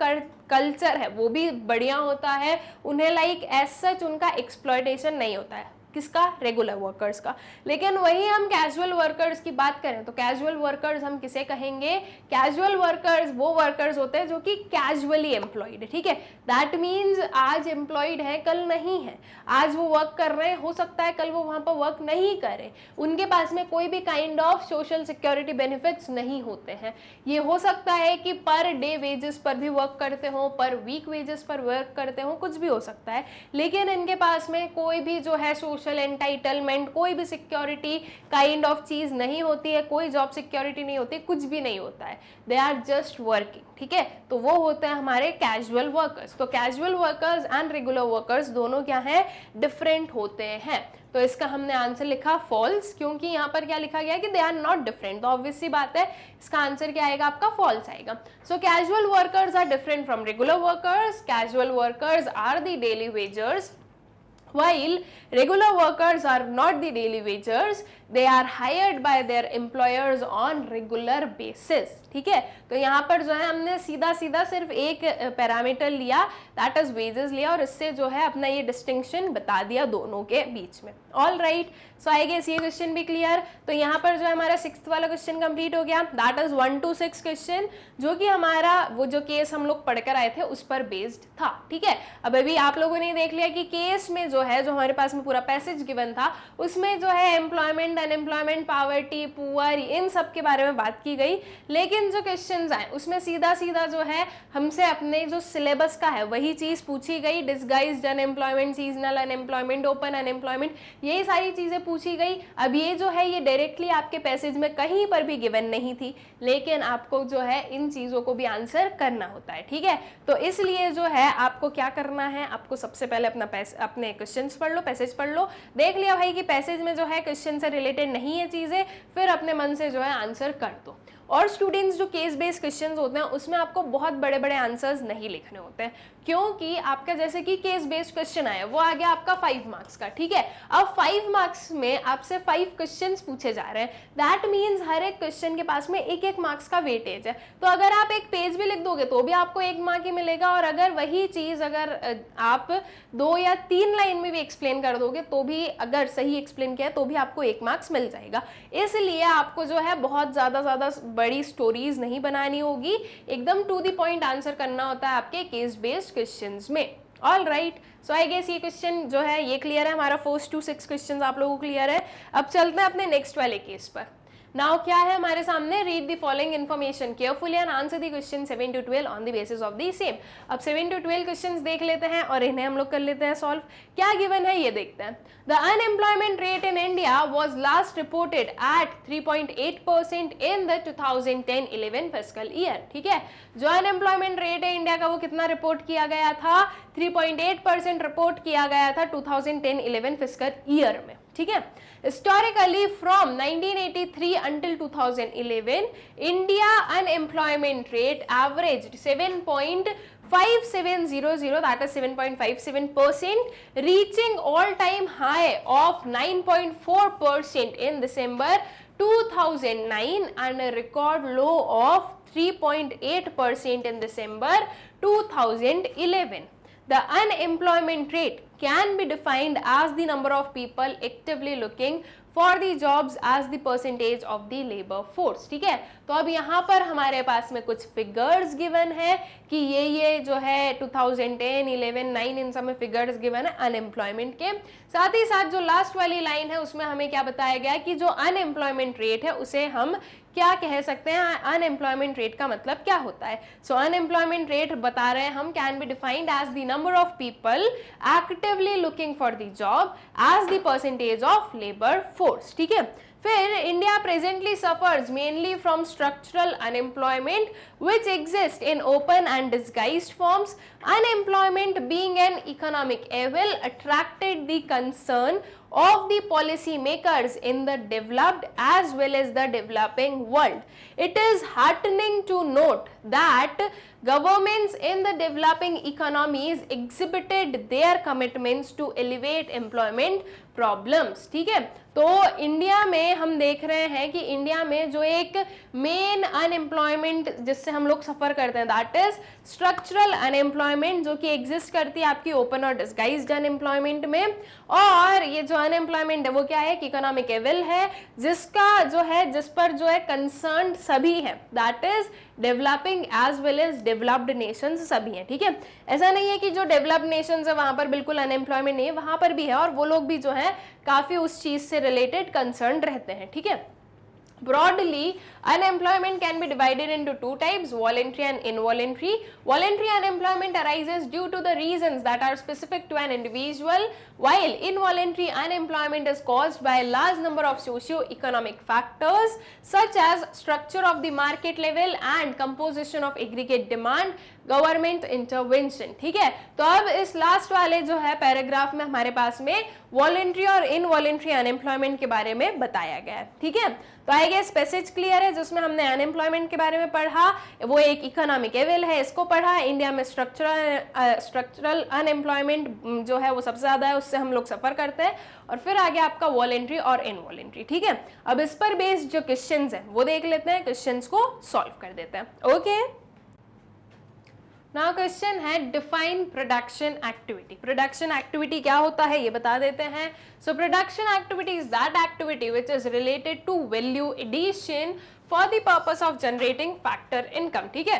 Speaker 1: कल्चर है वो भी बढ़िया होता है. उन्हें लाइक एज सच उनका एक्सप्लॉयटेशन नहीं होता है. किसका? रेगुलर वर्कर्स का. लेकिन वही हम कैजुअल वर्कर्स की बात करें तो कैजुअल वर्कर्स हम किसे कहेंगे? कैजुअल वर्कर्स वो वर्कर्स होते हैं जो कि कैजुअली एम्प्लॉयड है. ठीक है, दैट मीन्स आज एम्प्लॉयड है, कल नहीं है. आज वो वर्क कर रहे हैं, हो सकता है कल वो वहां पर वर्क नहीं करें. उनके पास में कोई भी kind of social security benefits नहीं होते हैं. ये हो सकता है कि पर डे वेजेस पर भी वर्क करते हो, पर वीक वेजेस पर वर्क करते हो, कुछ भी हो सकता है. लेकिन इनके पास में कोई भी जो है सोशल एंटाइटलमेंट, कोई भी सिक्योरिटी काइंड ऑफ चीज नहीं होती है, कोई जॉब सिक्योरिटी नहीं होती, कुछ भी नहीं होता है. They are just working. ठीक है, तो वो होते हैं हमारे कैजुअल वर्कर्स. तो casual workers and regular workers दोनों क्या है? डिफरेंट होते हैं. तो इसका हमने आंसर लिखा फॉल्स, क्योंकि यहाँ पर क्या लिखा गया है कि दे आर नॉट डिफरेंट. तो ऑब्वियस सी बात है इसका आंसर क्या आएगा आपका? फॉल्स आएगा. So casual workers are different from regular workers. Casual workers are the daily wagers, while regular workers are not the daily wagers, they are hired by their employers on regular basis. ठीक है, तो यहाँ पर जो है हमने सीधा सीधा सिर्फ एक पैरामीटर लिया, दैट इज वेजेस लिया, और इससे जो है अपना ये डिस्टिंक्शन बता दिया दोनों के बीच में. All right, so I guess ये क्वेश्चन भी क्लियर. तो यहाँ पर जो है हमारा 6th वाला क्वेश्चन कंप्लीट हो गया. दैट इज 1 to 6 क्वेश्चन, जो कि हमारा वो जो केस हम लोग पढ़कर आए थे उस पर बेस्ड था. ठीक है, अब अभी आप लोगों ने देख लिया कि केस में जो है जो हमारे पास में पूरा पैसेज गिवन था उसमें जो है एम्प्लॉयमेंट, अनएम्प्लॉयमेंट, पॉवर्टी, पुअर, इन सब के बारे में बात की गई. लेकिन जो क्वेश्चंस आए उसमें सीधा सीधा जो है हमसे अपने जो सिलेबस का है वही चीज पूछी गई. Disguised unemployment, seasonal unemployment, open unemployment, यही सारी चीजें पूछी गई. अब ये जो है ये डायरेक्टली आपके पैसेज में कहीं पर भी गिवन नहीं थी, लेकिन आपको जो है इन चीजों को भी आंसर करना होता है. ठीक है, तो इसलिए जो है आपको क्या करना है, आपको सबसे पहले अपने क्वेश्चंस पढ़ लो, पैसेज पढ़ लो. देख लिया भाई कि पैसेज में जो है क्वेश्चन से रिलेटेड नहीं है चीजें, फिर अपने मन से जो है आंसर कर दो. और स्टूडेंट्स जो केस बेस्ड क्वेश्चंस होते हैं उसमें आपको बहुत बड़े बड़े आंसर्स नहीं लिखने होते हैं, क्योंकि आपका जैसे कि केस बेस्ड क्वेश्चन आया वो आ गया आपका 5 मार्क्स का. ठीक है, अब 5 मार्क्स में आपसे 5 क्वेश्चंस पूछे जा रहे हैं. दैट मीन्स हर एक क्वेश्चन के पास में 1-1 मार्क्स का वेटेज है. तो अगर आप एक पेज भी लिख दोगे तो भी आपको 1 मार्क ही मिलेगा, और अगर वही चीज अगर आप 2 या 3 लाइन में भी एक्सप्लेन कर दोगे तो भी, अगर सही एक्सप्लेन किया तो भी आपको 1 मार्क्स मिल जाएगा. इसलिए आपको जो है बहुत ज्यादा बड़ी स्टोरीज नहीं बनानी होगी, एकदम टू द पॉइंट आंसर करना होता है आपके केस बेस्ड क्वेश्चंस में. All right, so I guess ये क्वेश्चन जो है ये क्लियर है. हमारा 1 to 6 क्वेश्चन आप लोगों को क्लियर है. अब चलते हैं अपने नेक्स्ट वाले केस पर. नाउ क्या है हमारे सामने? Read the following information carefully and answer the question 7 to 12 on the basis of the same. अब 7 to 12 क्वेश्चंस देख लेते हैं और इन्हें हम लोग कर लेते हैं सॉल्व. क्या गिवन है ये देखते हैं. The unemployment rate in India was last reported at 3.8% in the 2010-11 fiscal year. ठीक है, जो अनएम्प्लॉयमेंट रेट है इंडिया का वो कितना रिपोर्ट किया गया था? 3.8% रिपोर्ट किया गया था 2010-11 फिस्कल ईयर में. ठीक है। Historically from 1983 until 2011 India unemployment rate averaged 7.5700, that is 7.57%, reaching all-time high of 9.4% in December 2009 and a record low of 3.8% in December 2011. The unemployment rate can be defined as the number of people actively looking for the jobs as the percentage of the labor force. ठीक है, तो अब यहाँ पर हमारे पास में कुछ फिगर्स गिवन है कि ये जो है 2010, 11, 9 इन सब में फिगर्स गिवन है अनएम्प्लॉयमेंट के। साथ ही साथ जो लास्ट वाली लाइन है उसमें हमें क्या बताया गया कि जो अनएम्प्लॉयमेंट रेट है उसे हम क्या कह सकते हैं, अनएम्प्लॉयमेंट रेट का मतलब क्या होता है। सो अनएम्प्लॉयमेंट रेट बता रहे हैं हम can be defined as the number of people actively looking for the job as the percentage of labour force. ठीक है, फिर India presently suffers mainly from structural unemployment which exist in open and disguised forms. Unemployment being an economic evil attracted the concern of the policy makers in the developed as well as the developing world. It is heartening to note that governments in the developing economies exhibited their commitments to elevate employment problems. ठीक है, तो India में हम देख रहे हैं कि India में जो एक मेन अनएम्प्लॉयमेंट जिससे हम लोग सफर करते हैं दैट इज स्ट्रक्चरल अनएम्प्लॉयमेंट, जो कि एग्जिस्ट करती है आपकी ओपन और डिस्गाइज्ड अनएम्प्लॉयमेंट में। और ये जो अनएम्प्लॉयमेंट है वो क्या है कि इकोनॉमिक एविल है, जिसका जो है जिस पर जो है कंसर्न सभी है, that is developing as well as developed nations सभी हैं। ठीक है, ऐसा नहीं है कि जो डेवलप्ड नेशंस है वहां पर बिल्कुल अनएम्प्लॉयमेंट नहीं है, वहां पर भी है और वो लोग भी जो है काफी उस चीज से रिलेटेड कंसर्न रहते हैं। ठीक है, broadly unemployment can be divided into two types, voluntary and involuntary. Voluntary unemployment arises due to the reasons that are specific to an individual, while involuntary unemployment is caused by a large number of socio-economic factors such as structure of the market level and composition of aggregate demand, government intervention. ठीक है, तो अब इस last वाले जो है paragraph में हमारे पास में वॉलेंट्री और इनवॉलेंट्री अनएम्प्लॉयमेंट के बारे में बताया गया है। ठीक है, तो आई गेस पैसेज क्लियर है जिसमें हमने अनएम्प्लॉयमेंट के बारे में पढ़ा, वो एक इकोनॉमिक एविल है, इसको पढ़ा। इंडिया में स्ट्रक्चरल अनएम्प्लॉयमेंट जो है वो सबसे ज्यादा है, उससे हम लोग सफर करते हैं। और फिर आगे आपका वॉलेंट्री और इनवॉलेंट्री। ठीक है, अब इस पर बेस्ड जो क्वेश्चंस हैं वो देख लेते हैं, क्वेश्चंस को सॉल्व कर देते हैं। ओके, नाउ क्वेश्चन है define production activity. Production activity क्या होता है ये बता देते हैं। So production activity is that activity which is related to value addition for the purpose of generating factor income. ठीक है,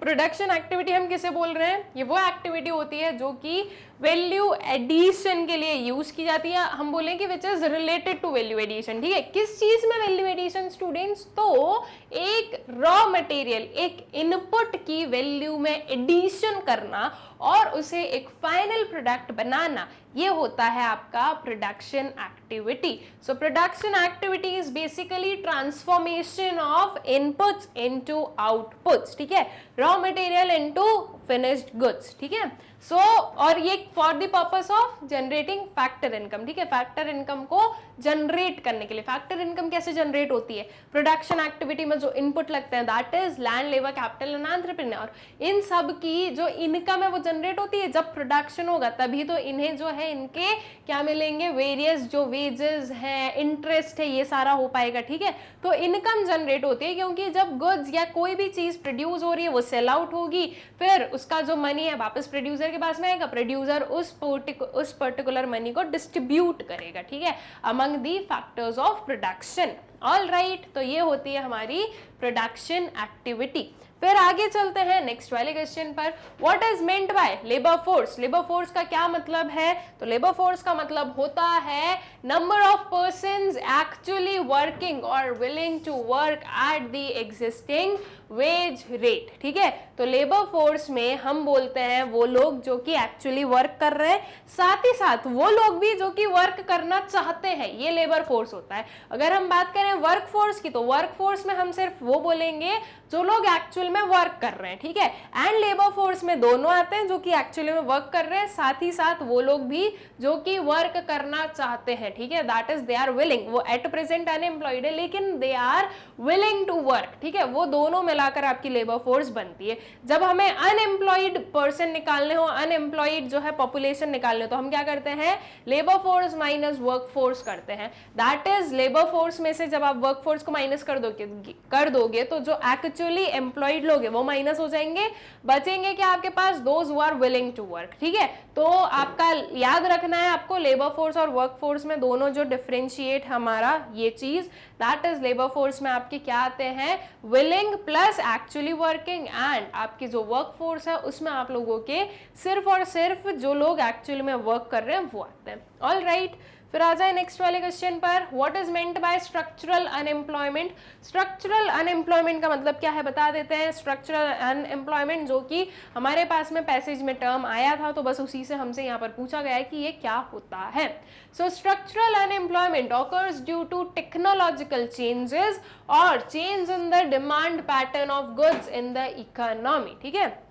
Speaker 1: प्रोडक्शन एक्टिविटी हम किसे बोल रहे हैं, ये वो एक्टिविटी होती है जो कि वैल्यू एडिशन के लिए यूज की जाती है। हम बोलें कि which is related to value addition. ठीक है, किस चीज में वैल्यू एडिशन स्टूडेंट्स, तो एक रॉ मटेरियल, एक इनपुट की वैल्यू में एडिशन करना और उसे एक फाइनल प्रोडक्ट बनाना, ये होता है आपका production activity. So production activity is basically transformation of inputs into outputs. ठीक है, raw material into finished goods. ठीक है, सो और ये for the purpose of generating factor income. ठीक है, फैक्टर इनकम को जनरेट करने के लिए। फैक्टर इनकम कैसे जनरेट होती है, प्रोडक्शन एक्टिविटी में जो इनपुट लगते हैं that is land, labour, capital and entrepreneur, इन सब की जो इनकम है वो जनरेट होती है। जब प्रोडक्शन होगा तभी तो इन्हें जो है इनके क्या मिलेंगे, वेरियस जो वेजेस हैं, इंटरेस्ट है, ये सारा हो पाएगा। ठीक है, तो इनकम जनरेट होती है क्योंकि जब गुड्स या कोई भी चीज प्रोड्यूस हो रही है वो सेल आउट होगी, फिर उसका जो मनी है वापस प्रोड्यूसर के पास में आएगा, प्रोड्यूसर उस पर्टिकुलर मनी को डिस्ट्रीब्यूट करेगा। ठीक है, among the factors of production. All right, तो ये होती है हमारी प्रोडक्शन एक्टिविटी। फिर आगे चलते हैं नेक्स्ट वाले क्वेश्चन पर। What is meant by labour force. Labour force का क्या मतलब है, तो लेबर फोर्स का मतलब होता है number of persons actually working और willing to work at the existing wage rate. ठीक है, तो लेबर फोर्स में हम बोलते हैं वो लोग जो कि एक्चुअली वर्क कर रहे हैं, साथ ही साथ वो लोग भी जो कि वर्क करना चाहते हैं, ये लेबर फोर्स होता है। अगर हम बात करें वर्क फोर्स की, तो वर्क फोर्स में हम सिर्फ वो बोलेंगे जो लोग एक्चुअल में वर्क कर रहे हैं। ठीक है, एंड लेबर फोर्स फोर्स में दोनों आते हैं जो कि एक्चुअली में वर्क कर रहे हैं, साथ ही साथ वो लोग भी जो कि वर्क करना चाहते हैं, ठीक है, that is they are willing, वो एट प्रेजेंट अनएम्प्लॉयड है लेकिन they are willing to work, ठीक है, वो दोनों मिलाकर आपकी लेबर फोर्स बनती है। जब हमें अनएम्प्लॉयड पर्सन निकालने हो, अनएम्प्लॉयड जो है पॉपुलेशन निकालने हो, तो हम क्या करते हैं, labour force minus work force करते हैं, दैट इज लेबर फोर्स में से जब आप वर्क फोर्स को माइनस कर दोगे तो जो एक्चुअली एम्प्लॉयड लोग हैं वो माइनस हो जाएंगे, बचेंगे क्या आपके पास, those who are willing to work, ठीक है। तो आपका याद रखना है आपको लेबर फोर्स और वर्क फोर्स में दोनों जो डिफरेंशिएट हमारा ये चीज, दैट इज लेबर फोर्स में आपके क्या आते हैं, willing plus actually working, and आपकी जो वर्क फोर्स है उसमें आप लोगों के सिर्फ और सिर्फ जो लोग एक्चुअली में वर्क कर रहे हैं वो आते हैं। ऑल राइट, फिर आ जाए नेक्स्ट वाले क्वेश्चन पर, what is meant bye structural unemployment. Structural unemployment का मतलब क्या है बता देते हैं। स्ट्रक्चरल अनएम्प्लॉयमेंट जो कि हमारे पास में पैसेज में टर्म आया था, तो बस उसी से हमसे यहाँ पर पूछा गया है कि ये क्या होता है। So structural unemployment occurs due to technological changes और change in the demand pattern of goods in the economy, ठीक है,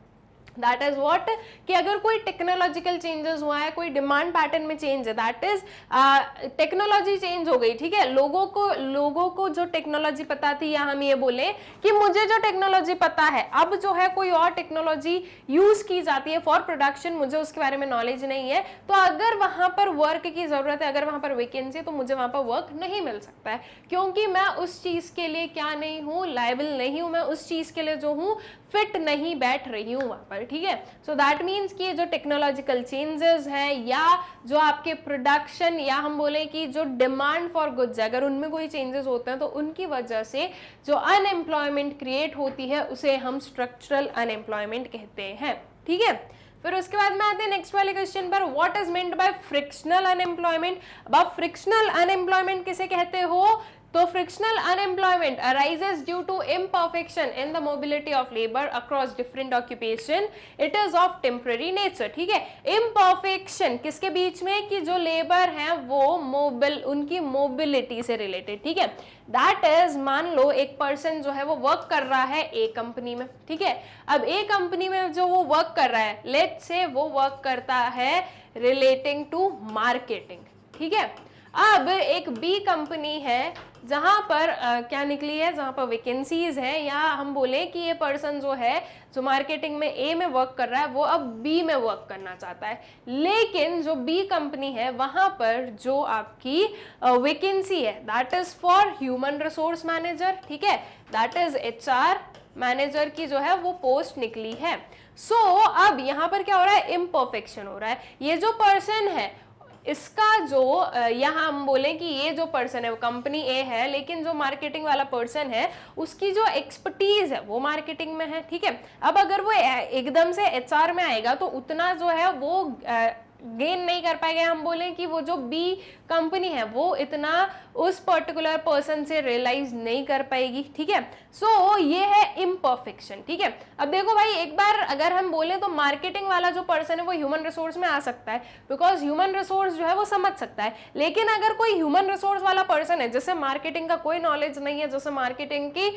Speaker 1: दैट इज व्हाट, कि अगर कोई टेक्नोलॉजिकल चेंजेस हुआ है, कोई डिमांड पैटर्न में चेंज है, दैट इज टेक्नोलॉजी चेंज हो गई, ठीक है, लोगों को जो टेक्नोलॉजी पता थी, या हम ये बोले कि मुझे जो टेक्नोलॉजी पता है अब जो है कोई और टेक्नोलॉजी यूज की जाती है फॉर प्रोडक्शन, मुझे उसके बारे में नॉलेज नहीं है, तो अगर वहां पर वर्क की जरूरत है, अगर वहां पर वैकेंसी है, तो मुझे वहां पर वर्क नहीं मिल सकता है, क्योंकि मैं उस चीज के लिए क्या नहीं हूं, लायबल नहीं हूं, मैं उस चीज के लिए जो हूं फिट नहीं बैठ रही हूं वहां पर, ठीक है। सो दैट मीन्स कि जो टेक्नोलॉजिकल चेंजेस हैं या जो आपके प्रोडक्शन या हम बोले कि जो डिमांड फॉर गुड्स है, अगर उनमें कोई चेंजेस होते हैं तो उनकी वजह से जो अनएम्प्लॉयमेंट क्रिएट होती है उसे हम स्ट्रक्चरल अनएम्प्लॉयमेंट कहते हैं, ठीक है। फिर उसके बाद में आते हैं नेक्स्ट वाले क्वेश्चन पर, what is meant by frictional unemployment. अब आप फ्रिक्शनल अनएम्प्लॉयमेंट किसे कहते हो, तो frictional unemployment arises due to imperfection in the mobility of labour across different occupation, it is of temporary nature, ठीक है। इम्परफेक्शन किसके बीच में, कि जो लेबर है वो उनकी मोबिलिटी से रिलेटेड, ठीक है, दैट इज मान लो एक पर्सन जो है वो वर्क कर रहा है ए कंपनी में, ठीक है, अब ए कंपनी में जो वो वर्क कर रहा है, लेट्स से वो वर्क करता है रिलेटिंग टू मार्केटिंग, ठीक है। अब एक बी कंपनी है जहां पर क्या निकली है, जहां पर वैकेंसीज है, या हम बोले कि ये पर्सन जो है जो मार्केटिंग में ए में वर्क कर रहा है वो अब बी में वर्क करना चाहता है, लेकिन जो बी कंपनी है वहां पर जो आपकी वैकेंसी है that is for human resource manager, ठीक है, दैट इज एचआर मैनेजर की जो है वो पोस्ट निकली है। सो अब यहाँ पर क्या हो रहा है, इम्परफेक्शन हो रहा है। ये जो पर्सन है इसका जो यहाँ हम बोले कि ये जो पर्सन है वो कंपनी ए है, लेकिन जो मार्केटिंग वाला पर्सन है उसकी जो एक्सपर्टीज है वो मार्केटिंग में है, ठीक है। अब अगर वो एकदम से एचआर में आएगा तो उतना जो है वो गेन नहीं कर पाएगा, हम बोले कि वो जो बी कंपनी है वो इतना उस पर्टिकुलर पर्सन से रियलाइज नहीं कर पाएगी, ठीक है। सो ये है इम्परफेक्शन, ठीक है। अब देखो भाई, एक बार अगर हम बोले तो मार्केटिंग वाला जो पर्सन है वो ह्यूमन रिसोर्स में आ सकता है, बिकॉज ह्यूमन रिसोर्स जो है वो समझ सकता है, लेकिन अगर कोई ह्यूमन रिसोर्स वाला पर्सन है जैसे मार्केटिंग का कोई नॉलेज नहीं है, जैसे मार्केटिंग की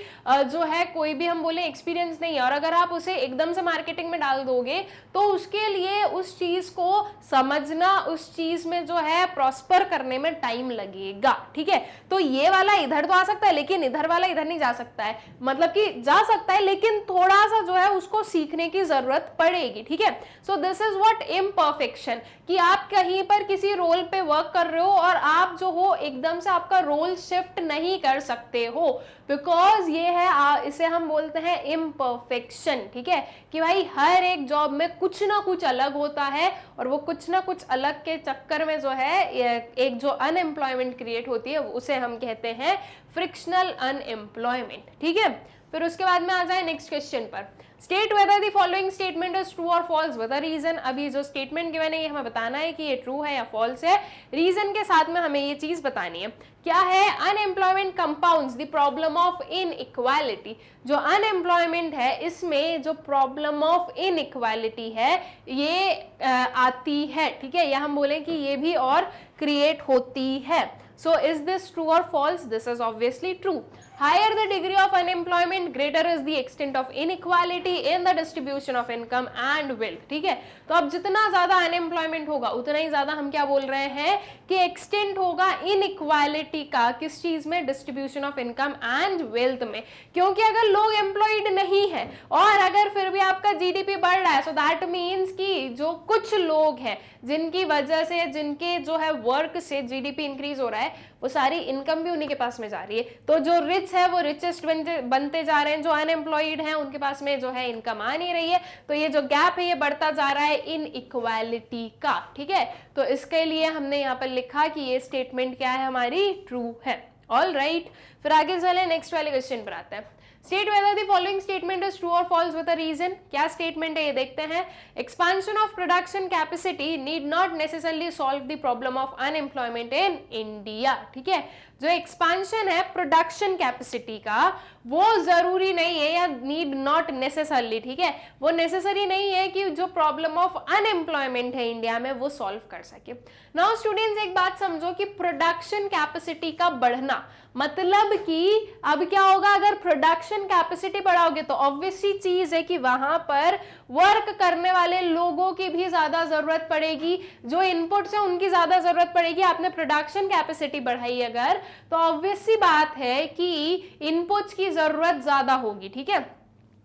Speaker 1: जो है कोई भी हम बोले एक्सपीरियंस नहीं है, और अगर आप उसे एकदम से मार्केटिंग में डाल दोगे तो उसके लिए उस चीज को समझना, उस चीज में जो है प्रॉस्पर करने में टाइम लगेगा, ठीक है। तो ये वाला इधर तो आ सकता है लेकिन इधर वाला इधर नहीं जा सकता है, मतलब कि जा सकता है लेकिन थोड़ा सा जो है उसको सीखने की जरूरत पड़ेगी, ठीक है। So this is what imperfection, कि आप कहीं पर किसी रोल पे वर्क कर रहे हो और आप जो हो एकदम से आपका रोल शिफ्ट नहीं कर सकते हो, बिकॉज ये है इसे हम बोलते हैं इम्परफेक्शन, ठीक है, कि भाई हर एक जॉब में कुछ ना कुछ अलग होता है और वो कुछ ना कुछ अलग के चक्कर में जो है एक जो अनएम्प्लॉयमेंट क्रिएट होती है उसे हम कहते हैं फ्रिक्शनल अनएम्प्लॉयमेंट, ठीक है। फिर उसके बाद में आ जाए नेक्स्ट क्वेश्चन पर, state whether the following statement is true और फॉल्स विद अ रीजन। अभी जो स्टेटमेंट गिवन है ये हमें बताना है कि ये ट्रू है या फॉल्स है, रीजन के साथ में हमें ये चीज बतानी है। क्या है, unemployment compounds the problem of inequality. जो अनएम्प्लॉयमेंट है इसमें जो प्रॉब्लम ऑफ इनइक्वालिटी है ये आती है, ठीक है, या हम बोले कि ये भी और क्रिएट होती है। सो इज दिस ट्रू और false, this is obviously true. Higher the degree of unemployment, greater is the extent of inequality in the distribution of income and wealth. ठीक है, तो अब जितना ज्यादा अनएम्प्लॉयमेंट होगा उतना ही ज्यादा हम क्या बोल रहे हैं कि एक्सटेंट होगा इनइक्वालिटी का, किस चीज में, distribution of income and wealth में। क्योंकि अगर लोग एम्प्लॉयड नहीं है और अगर फिर भी आपका जीडीपी बढ़ रहा है, सो दैट मीन्स कि जो कुछ लोग हैं जिनकी वजह से, जिनके जो है वर्क से जीडीपी इंक्रीज हो रहा है, वो सारी इनकम भी उन्हीं के पास में जा रही है। तो जो रिच है वो रिचेस्ट बनते जा रहे हैं, जो अनएम्प्लॉयड हैं उनके पास में जो है इनकम आ नहीं रही है। तो ये जो गैप है ये बढ़ता जा रहा है इन इक्वालिटी का। ठीक है, तो इसके लिए हमने यहाँ पर लिखा कि ये स्टेटमेंट क्या है, हमारी ट्रू है। ऑल राइट, फिर आगे चले नेक्स्ट वाले क्वेश्चन पर आते हैं। State whether the following statement is true or false with a reason। क्या स्टेटमेंट है ये देखते हैं। Expansion of production capacity need not necessarily solve the problem of unemployment in India। ठीक है, जो एक्सपांशन है प्रोडक्शन कैपेसिटी का वो जरूरी नहीं है, या नीड नॉट नेसेसरली, ठीक है, वो नेसेसरी नहीं है कि जो प्रॉब्लम ऑफ अनएम्प्लॉयमेंट है इंडिया में वो सॉल्व कर सके। नाउ स्टूडेंट्स एक बात समझो कि प्रोडक्शन कैपेसिटी का बढ़ना मतलब कि अब क्या होगा, अगर प्रोडक्शन कैपेसिटी बढ़ाओगे तो ऑब्वियस सी चीज है कि वहां पर वर्क करने वाले लोगों की भी ज्यादा जरूरत पड़ेगी, जो इनपुट्स है उनकी ज्यादा जरूरत पड़ेगी। आपने प्रोडक्शन कैपेसिटी बढ़ाई अगर, तो ऑब्वियस सी बात है कि इनपुट्स की जरूरत ज्यादा होगी। ठीक है,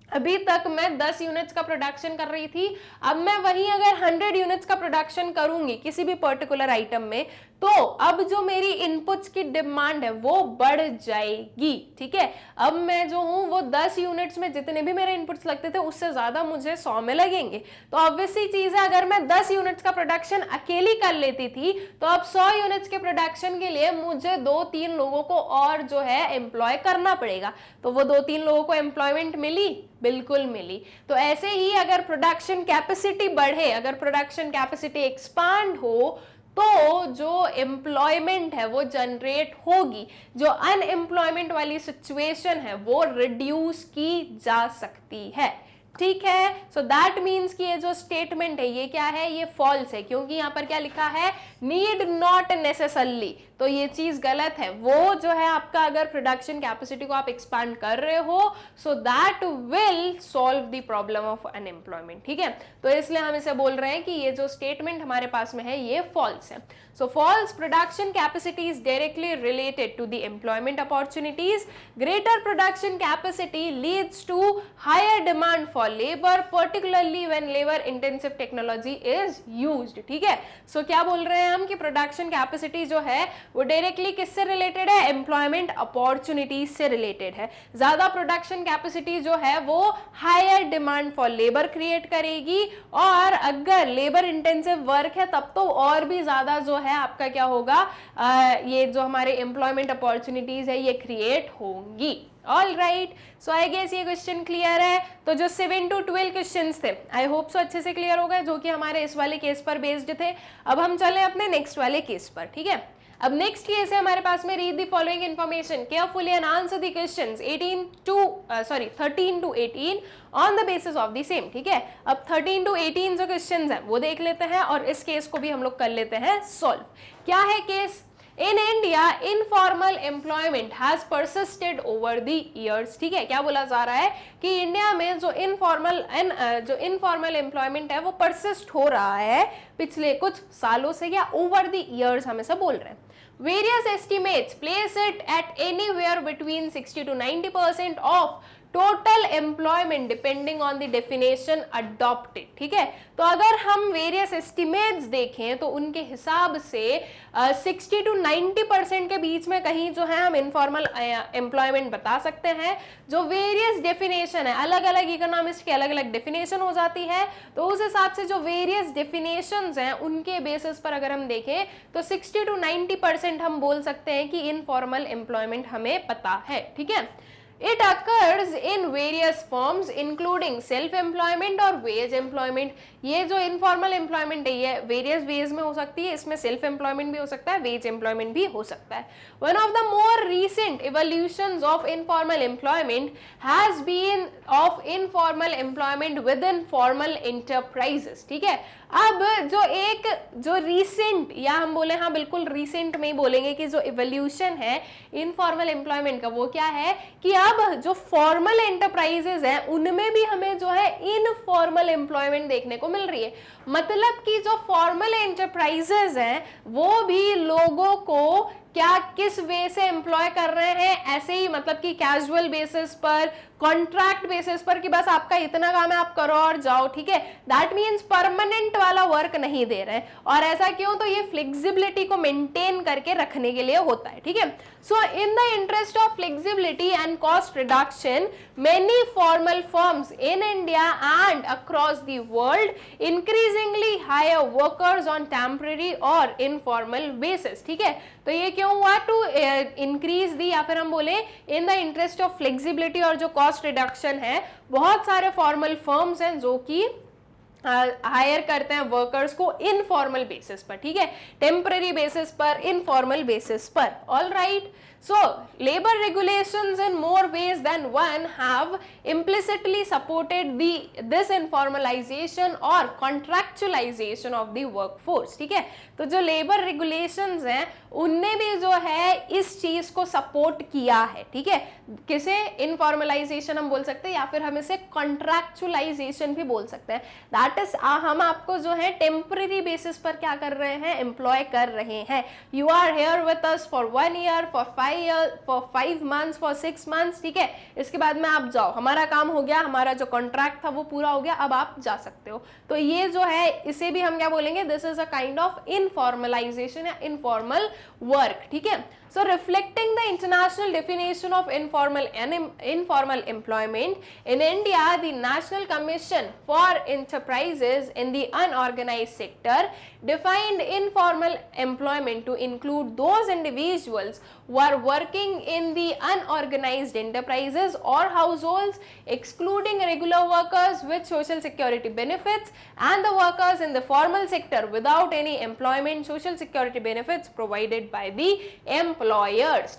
Speaker 1: अभी तक मैं 10 यूनिट्स का प्रोडक्शन कर रही थी, अब मैं वहीं अगर 100 यूनिट्स का प्रोडक्शन करूंगी किसी भी पर्टिकुलर आइटम में, तो अब जो मेरी इनपुट्स की डिमांड है वो बढ़ जाएगी। ठीक है, अब मैं जो हूं वो 10 यूनिट्स में जितने भी मेरे इनपुट्स लगते थे उससे ज्यादा मुझे 100 में लगेंगे। तो ऑब्वियसली चीज है, अगर मैं 10 यूनिट्स का प्रोडक्शन अकेली कर लेती थी तो अब 100 यूनिट्स के प्रोडक्शन के लिए मुझे 2-3 लोगों को और जो है एम्प्लॉय करना पड़ेगा। तो वो 2-3 लोगों को एम्प्लॉयमेंट मिली, बिल्कुल मिली। तो ऐसे ही अगर प्रोडक्शन कैपेसिटी बढ़े, अगर प्रोडक्शन कैपेसिटी एक्सपांड हो, तो जो एम्प्लॉयमेंट है वो जनरेट होगी, जो अनएम्प्लॉयमेंट वाली सिचुएशन है वो रिड्यूस की जा सकती है। ठीक है, सो दैट मीन्स कि ये जो स्टेटमेंट है ये क्या है, ये फॉल्स है, क्योंकि यहां पर क्या लिखा है, नीड नॉट नेसेसरली। तो ये चीज गलत है। वो जो है आपका अगर प्रोडक्शन कैपेसिटी को आप एक्सपांड कर रहे हो, so that will solve the problem of unemployment. ठीक है, तो इसलिए हम इसे बोल रहे हैं कि ये जो स्टेटमेंट हमारे पास में है ये फॉल्स है। सो false, production capacity is directly related to the employment opportunities. Greater production capacity leads to higher demand for labour, particularly when labour intensive technology is used. ठीक है, सो क्या बोल रहे हैं हम कि प्रोडक्शन कैपेसिटी जो है वो डायरेक्टली किससे रिलेटेड है, एम्प्लॉयमेंट अपॉर्चुनिटीज से रिलेटेड है। ज्यादा प्रोडक्शन कैपेसिटी जो है वो higher demand for labour create करेगी, और अगर लेबर इंटेंसिव वर्क है तब तो और भी ज्यादा जो है आपका क्या होगा, ये जो हमारे एम्प्लॉयमेंट अपॉर्चुनिटीज है ये क्रिएट होंगी। All right, so I guess ये क्वेश्चन क्लियर है। तो जो 7 to 12 क्वेश्चन थे आई होप सो अच्छे से क्लियर हो गए, जो कि हमारे इस वाले केस पर बेस्ड थे। अब हम चले अपने नेक्स्ट वाले केस पर। ठीक है, अब नेक्स्ट केस है हमारे पास में, read the following information carefully and answer the questions 13 to 18 on the basis of the same. ठीक है, अब 13 to 18 जो क्वेश्चंस हैं वो देख लेते हैं और इस केस को भी हम लोग कर लेते हैं सॉल्व। क्या है case, in India informal employment has persisted over the years. ठीक है, क्या बोला जा रहा है कि इंडिया में जो इनफॉर्मल एम्प्लॉयमेंट है वो परसिस्ट हो रहा है पिछले कुछ सालों से, या ओवर द ईयर्स हम ऐसा बोल रहे हैं। Various estimates place it at anywhere between 60 to 90% of total employment depending on the definition adopted. ठीक है, तो अगर हम वेरियस एस्टिमेट्स देखें तो उनके हिसाब से 60 to 90% के बीच में कहीं जो है हम इनफॉर्मल एम्प्लॉयमेंट बता सकते हैं। जो वेरियस डेफिनेशन है, अलग अलग इकोनॉमिस्ट की अलग अलग डेफिनेशन हो जाती है, तो उस हिसाब से जो वेरियस डेफिनेशंस हैं उनके बेसिस पर अगर हम देखें तो 60 to 90% हम बोल सकते हैं कि इनफॉर्मल एम्प्लॉयमेंट हमें पता है। ठीक है, It occurs in various forms including self employment और wage employment. ये जो इनफॉर्मल एम्प्लॉयमेंट है ये वेरियस वेज में हो सकती है, इसमें सेल्फ एम्प्लॉयमेंट भी हो सकता है, वेज एम्प्लॉयमेंट भी हो सकता है. One of the more recent evolutions of informal employment has been of informal employment within formal enterprises. ठीक है, अब जो रीसेंट, या हम बोले हाँ बिल्कुल रीसेंट में ही बोलेंगे कि जो इवोल्यूशन है इनफॉर्मल एम्प्लॉयमेंट का वो क्या है कि अब जो फॉर्मल एंटरप्राइजेस हैं उनमें भी हमें जो है इनफॉर्मल एम्प्लॉयमेंट देखने को मिल रही है. मतलब कि जो फॉर्मल एंटरप्राइजेस हैं वो भी लोगों को क्या किस वे से एम्प्लॉय कर रहे हैं, ऐसे ही मतलब कि कैजुअल बेसिस पर, कॉन्ट्रैक्ट बेसिस पर कि बस आपका इतना काम है आप करो और जाओ. ठीक है, दैट मीन्स परमानेंट वाला वर्क नहीं दे रहे हैं. और ऐसा क्यों? तो ये फ्लेक्सिबिलिटी को मेंटेन करके रखने के लिए होता है. ठीक है, so in the interest of flexibility and cost reduction many formal firms in India and across the world increasingly hire workers on temporary और इनफॉर्मल बेसिस. ठीक है, तो ये क्यों हुआ? टू इंक्रीज दी, या फिर हम बोले इन द इंटरेस्ट ऑफ फ्लेक्सिबिलिटी और जो कॉस्ट रिडक्शन है, बहुत सारे फॉर्मल फर्म्स हैं जो कि हायर करते हैं वर्कर्स को इनफॉर्मल बेसिस पर. ठीक है, टेम्पररी बेसिस पर, इनफॉर्मल बेसिस पर. All right, so labor regulations in more ways than one have implicitly supported this informalization or contractualization of the workforce. ठीक है, तो जो लेबर रेगुलेशंस हैं उनने भी जो है इस चीज को सपोर्ट किया है. ठीक है, किसे? इनफॉर्मलाइजेशन हम बोल सकते हैं या फिर हम इसे कॉन्ट्रैक्चुअलाइजेशन भी बोल सकते हैं. दैट इज हम आपको जो है टेम्पररी बेसिस पर क्या कर रहे हैं? एम्प्लॉय कर रहे हैं. You are here with us for 1 year, for 5 months, for 6 months. ठीक है, इसके बाद में आप जाओ, हमारा काम हो गया, हमारा जो कॉन्ट्रैक्ट था वो पूरा हो गया, अब आप जा सकते हो. तो ये जो है इसे भी हम क्या बोलेंगे? This is a kind of informalisation या इनफॉर्मल वर्क. ठीक है, so reflecting the international definition of informal employment in India, the National Commission for Enterprises in the Unorganized Sector defined informal employment to include those individuals who are working in the unorganized enterprises or households, excluding regular workers with social security benefits and the workers in the formal sector without any employment social security benefits provided by the employers.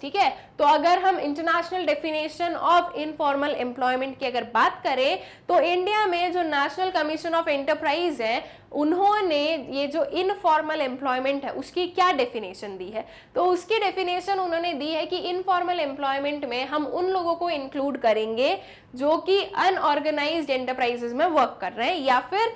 Speaker 1: ठीक है, तो अगर हम international definition of informal employment की अगर बात करें तो इंडिया में जो नेशनल कमीशन ऑफ एंटरप्राइज है उन्होंने ये जो इनफॉर्मल एम्प्लॉयमेंट है उसकी क्या डेफिनेशन दी है? तो उसकी डेफिनेशन उन्होंने दी है कि इनफॉर्मल एम्प्लॉयमेंट में हम उन लोगों को इंक्लूड करेंगे जो कि अनऑर्गेनाइज्ड एंटरप्राइजेस में वर्क कर रहे हैं या फिर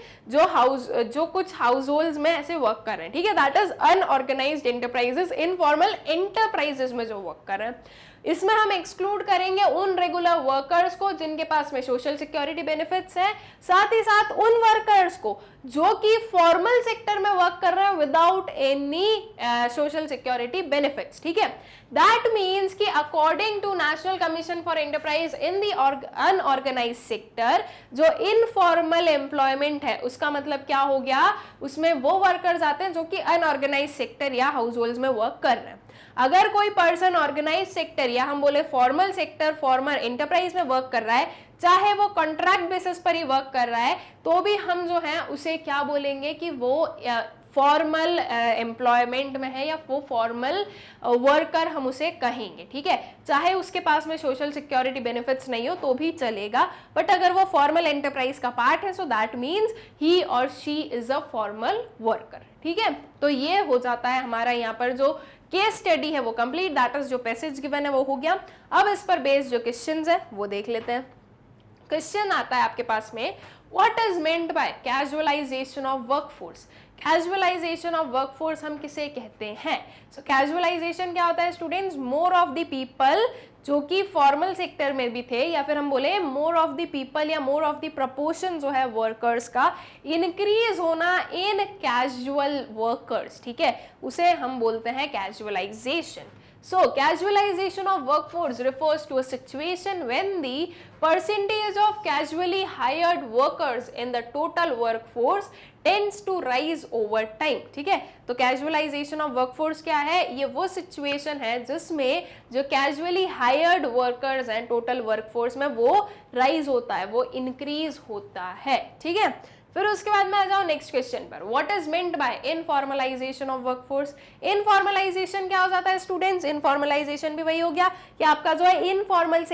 Speaker 1: जो कुछ हाउस होल्ड्स में ऐसे वर्क कर रहे हैं. ठीक है, that is unorganised enterprises, informal enterprises में जो वर्क कर रहे हैं. इसमें हम एक्सक्लूड करेंगे उन रेगुलर वर्कर्स को जिनके पास में सोशल सिक्योरिटी बेनिफिट्स है, साथ ही साथ उन वर्कर्स को जो कि फॉर्मल सेक्टर में वर्क कर रहे हैं without any social security benefits. ठीक है, दैट मीन्स कि according to national commission for enterprise in the unorganised sector जो इनफॉर्मल एम्प्लॉयमेंट है उसका मतलब क्या हो गया? उसमें वो वर्कर्स आते हैं जो कि अनऑर्गेनाइज्ड सेक्टर या हाउस होल्ड्स में वर्क कर रहे हैं. अगर कोई पर्सन ऑर्गेनाइज सेक्टर या हम बोले फॉर्मल सेक्टर, फॉर्मल एंटरप्राइज में वर्क कर रहा है, चाहे वो कॉन्ट्रैक्ट बेसिस पर ही वर्क कर रहा है, तो भी हम जो है उसे क्या बोलेंगे कि वो फॉर्मल एम्प्लॉयमेंट में है या वो फॉर्मल वर्कर हम उसे कहेंगे. ठीक है, चाहे उसके पास में सोशल सिक्योरिटी बेनिफिट्स नहीं हो तो भी चलेगा, बट अगर वो फॉर्मल एंटरप्राइज का पार्ट है सो दैट मीन्स ही और she is a formal worker. ठीक है, तो ये हो जाता है हमारा यहाँ पर जो केस स्टडी है वो कंप्लीट. दैट इज जो पैसेज गिवन है वो हो गया. अब इस पर बेस्ड जो क्वेश्चंस है वो देख लेते हैं. क्वेश्चन आता है आपके पास में, what is meant bye casualisation of workforce? Casualisation of workforce हम किसे कहते हैं? सो कैजुअलाइजेशन क्या होता है students? More of the people जो कि फॉर्मल सेक्टर में भी थे या फिर हम बोले मोर ऑफ द पीपल या मोर ऑफ द प्रपोर्शन जो है वर्कर्स का इंक्रीज होना इन कैजुअल वर्कर्स. ठीक है, उसे हम बोलते हैं casualisation. So casualization of workforce refers to a situation when the percentage of casually hired workers in the total workforce tends to rise over time. ठीक है, तो casualization of workforce क्या है? ये वो situation है जिसमें जो casually hired workers हैं total workforce में वो rise होता है, वो increase होता है. ठीक है, फिर उसके बाद में आ जाओ नेक्स्ट क्वेश्चन पर. What is meant bye informalisation of workforce. Informalisation क्या हो जाता है स्टूडेंट्स? इनफॉर्मलाइजेशन भी वही हो गया कि आपका जो है इनफॉर्मल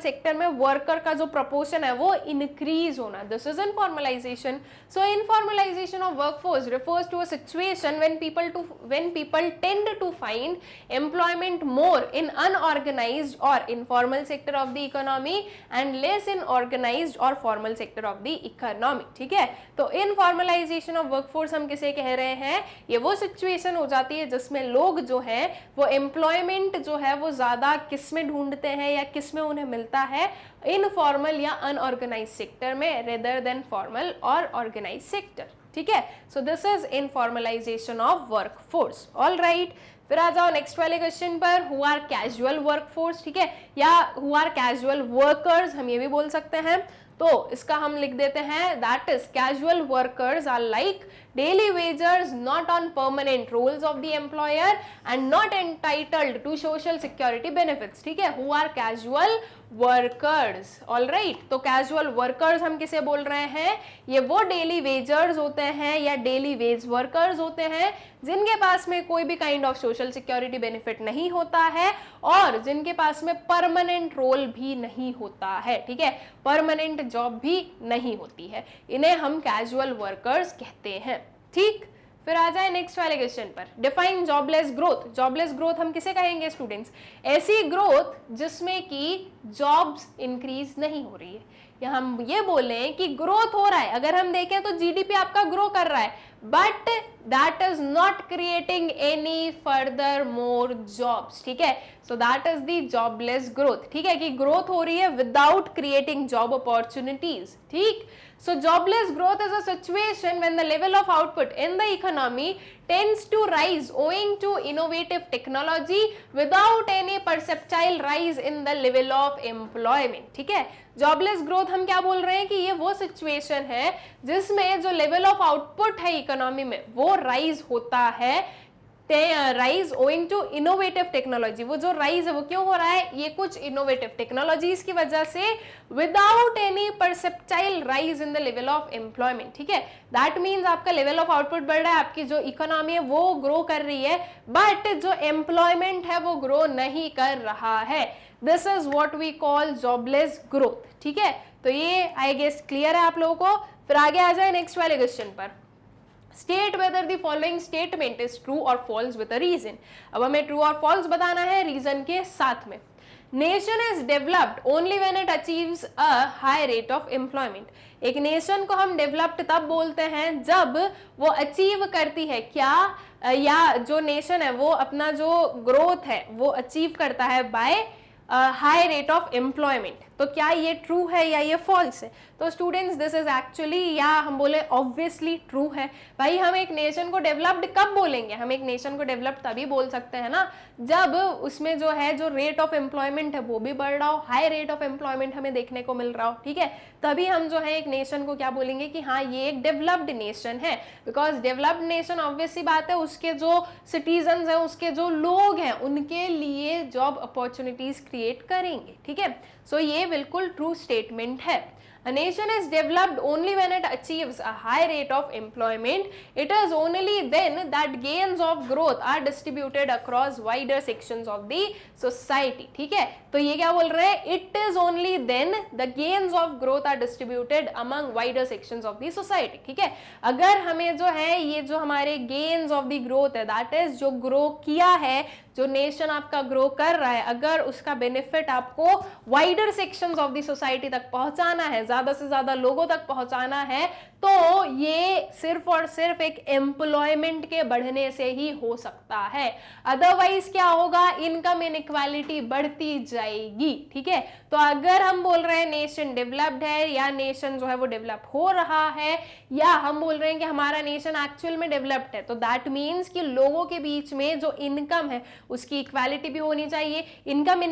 Speaker 1: सेक्टर में वर्कर का जो प्रपोर्शन है वो इंक्रीज होना. This is informalisation. So informalisation of workforce refers to a situation when people tend to find employment more in unorganized or informal sector of the economy and less in organized or formal sector of the economy. ठीक है, तो informalisation of workforce हम किसे कह रहे हैं? ये वो सिचुएशन हो जाती है जिसमें लोग जो है वो एम्प्लॉयमेंट जो है वो ज्यादा किस में ढूंढते हैं या किस में उन्हें मिलता है, इनफॉर्मल या अनऑर्गेनाइज सेक्टर में रेदर देन फॉर्मल और ऑर्गेनाइज सेक्टर. ठीक है, so this is informalisation of workforce. All right, फिर आ जाओ नेक्स्ट वाले क्वेश्चन पर. Who are casual workforce. ठीक है, या हु आर कैजुअल वर्कर्स हम ये भी बोल सकते हैं. तो इसका हम लिख देते हैं that is casual workers are like daily wagers not on permanent roles of the employer and not entitled to social security benefits. ठीक है, who are casual workers. all right, तो casual workers हम किसे बोल रहे हैं? ये वो daily wagers होते हैं या daily wage workers होते हैं जिनके पास में कोई भी kind of social security benefit नहीं होता है और जिनके पास में परमानेंट रोल भी नहीं होता है. ठीक है, परमानेंट जॉब भी नहीं होती है, इन्हें हम कैजुअल वर्कर्स कहते हैं. ठीक, फिर आ जाए नेक्स्ट वाले क्वेश्चन पर. Define jobless growth. Jobless growth हम किसे कहेंगे स्टूडेंट्स? ऐसी ग्रोथ जिसमें कि जॉब्स इंक्रीज नहीं हो रही है, या हम ये बोले कि ग्रोथ हो रहा है. अगर हम देखें तो जीडीपी आपका ग्रो कर रहा है but that is not creating any further more jobs. ठीक है, so that is the jobless growth. ठीक है, कि ग्रोथ हो रही है विदाउट क्रिएटिंग जॉब अपॉर्चुनिटीज. ठीक, so jobless growth is a situation when the level of output in the economy tends to rise owing to innovative technology without any perceptible rise in the level of employment. ठीक है, jobless growth हम क्या बोल रहे हैं कि ये वो सिचुएशन है जिसमें जो लेवल ऑफ आउटपुट है इकोनॉमी में वो राइज होता है, rise owing to innovative technology. वो जो राइज है वो क्यों हो रहा है? ये कुछ इनोवेटिव टेक्नोलॉजीज की वजह से without any perceptible rise in the level of employment. ठीक है, दैट मीन्स आपका लेवल ऑफ आउटपुट बढ़ रहा है, आपकी जो इकोनॉमी है वो ग्रो कर रही है बट जो एम्प्लॉयमेंट है वो ग्रो नहीं कर रहा है. This is what we call jobless growth. ठीक है, तो ये आई गेस क्लियर है आप लोगों को. फिर आगे आ जाए नेक्स्ट वाले क्वेश्चन पर. State whether the following statement is true और फॉल्स विद अ रीजन. अब हमें ट्रू और फॉल्स बताना है रीजन के साथ में. Nation is developed only when it achieves a high rate of employment. एक नेशन को हम डेवलप्ड तब बोलते हैं जब वो अचीव करती है क्या, या जो नेशन है वो अपना जो ग्रोथ है वो अचीव करता है by high rate of employment. तो क्या ये ट्रू है या ये फॉल्स है? तो स्टूडेंट्स दिस इज एक्चुअली, या हम बोले ऑब्वियसली ट्रू है. भाई हम एक नेशन को डेवलप्ड कब बोलेंगे? हम एक नेशन को डेवलप्ड तभी बोल सकते हैं ना जब उसमें जो है जो रेट ऑफ एम्प्लॉयमेंट है वो भी बढ़ रहा हो, हाई रेट ऑफ एम्प्लॉयमेंट हमें देखने को मिल रहा हो. ठीक है, तभी हम जो है एक नेशन को क्या बोलेंगे कि हाँ ये एक डेवलप्ड नेशन है. बिकॉज डेवलप्ड नेशन ऑब्वियस सी बात है उसके जो सिटीजन्स हैं, उसके जो लोग हैं उनके लिए जॉब अपॉर्चुनिटीज क्रिएट करेंगे. ठीक है, सो ये बिल्कुल ट्रू स्टेटमेंट है. A nation is developed only when it achieves a high rate of employment. It is only then that gains of growth are distributed across wider sections of the society. ठीक है, तो ये क्या बोल रहे हैं? It is only then the gains of growth are distributed among wider sections of the society. ठीक है, अगर हमें जो है ये जो हमारे gains of the growth है, that is जो ग्रो किया है, जो नेशन आपका ग्रो कर रहा है, अगर उसका बेनिफिट आपको wider sections of the society तक पहुंचाना है, ज्यादा से ज्यादा लोगों तक पहुंचाना है, तो ये सिर्फ और सिर्फ एक एम्प्लॉयमेंट के बढ़ने से ही हो सकता है. अदरवाइज क्या होगा? इनकम इनइक्वालिटी बढ़ती जाएगी. ठीक है, तो अगर हम बोल रहे हैं नेशन डेवलप्ड है या नेशन जो है वो डेवलप हो रहा है या हम बोल रहे हैं कि हमारा नेशन एक्चुअल में डेवलप्ड है, तो दैट मीन्स कि लोगों के बीच में जो इनकम है उसकी इक्वालिटी भी होनी चाहिए। इनकम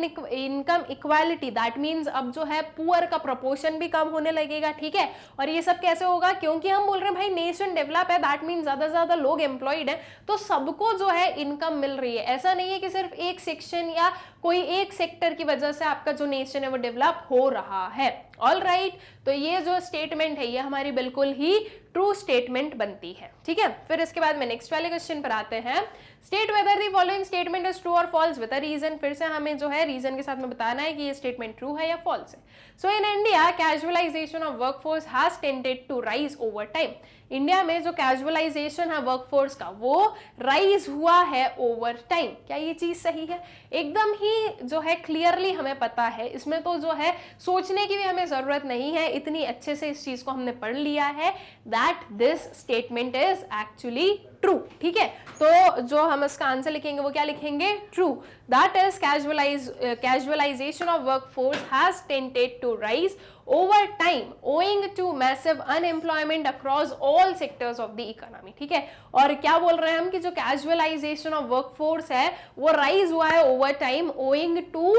Speaker 1: इक्वालिटी दैट मीन्स अब जो है पुअर का प्रोपोर्शन भी कम होने लगेगा, ठीक है। और ये सब कैसे होगा, क्योंकि हम बोल रहे हैं भाई नेशन डेवलप है, दैट मीन्स ज्यादा से ज्यादा लोग एम्प्लॉयड है, तो सबको जो है इनकम मिल रही है। ऐसा नहीं है कि सिर्फ एक सेक्शन या कोई एक सेक्टर की वजह से आपका जो नेशन है वो डेवलप हो रहा है। ऑल राइट, तो ये जो स्टेटमेंट है ये हमारी बिल्कुल ही ट्रू स्टेटमेंट बनती है, ठीक है। फिर इसके बाद में नेक्स्ट वाले क्वेश्चन पर आते हैं। State whether the following statement is true और फॉल्स विद अ रीजन। फिर से हमें जो है रीजन के साथ में बताना है कि ये स्टेटमेंट ट्रू है या फॉल्स है। So in India casualisation of workforce has tended to rise over time. India में जो कैजुअलाइजेशन है वर्कफोर्स का वो राइज हुआ है ओवर टाइम। क्या ये चीज सही है? एकदम ही जो है क्लियरली हमें पता है, इसमें तो जो है सोचने की भी हमें जरूरत नहीं है, इतनी अच्छे से इस चीज को हमने पढ़ लिया है that this statement is actually true, ठीक है। तो जो हम इसका आंसर लिखेंगे वो क्या लिखेंगे? True. That is casualisation of workforce has tended to rise over time owing to massive unemployment across all sectors of the economy, ठीक है। और क्या बोल रहे हैं हम कि जो कैजुअलाइजेशन ऑफ वर्कफोर्स है वो राइज हुआ है over time owing to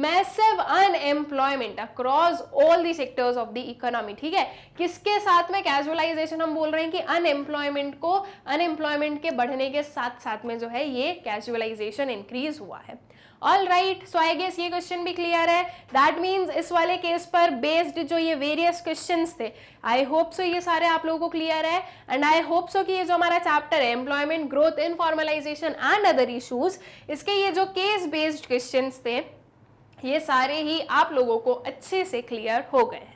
Speaker 1: massive unemployment across all the sectors of the economy, ठीक है। किसके साथ में कैजुअलाइजेशन हम बोल रहे हैं कि अनएम्प्लॉयमेंट के बढ़ने के साथ साथ में जो है ये कैजुअलाइजेशन इंक्रीज हुआ है। All right, so I guess ये क्वेश्चन भी क्लियर है। दैट मीन्स इस वाले केस पर बेस्ड जो ये वेरियस क्वेश्चंस थे, आई होप सो ये सारे आप लोगों को क्लियर है। एंड आई होप सो कि ये जो हमारा चैप्टर है employment growth informalisation and other issues, इसके ये जो केस बेस्ड क्वेश्चंस थे ये सारे ही आप लोगों को अच्छे से क्लियर हो गए हैं।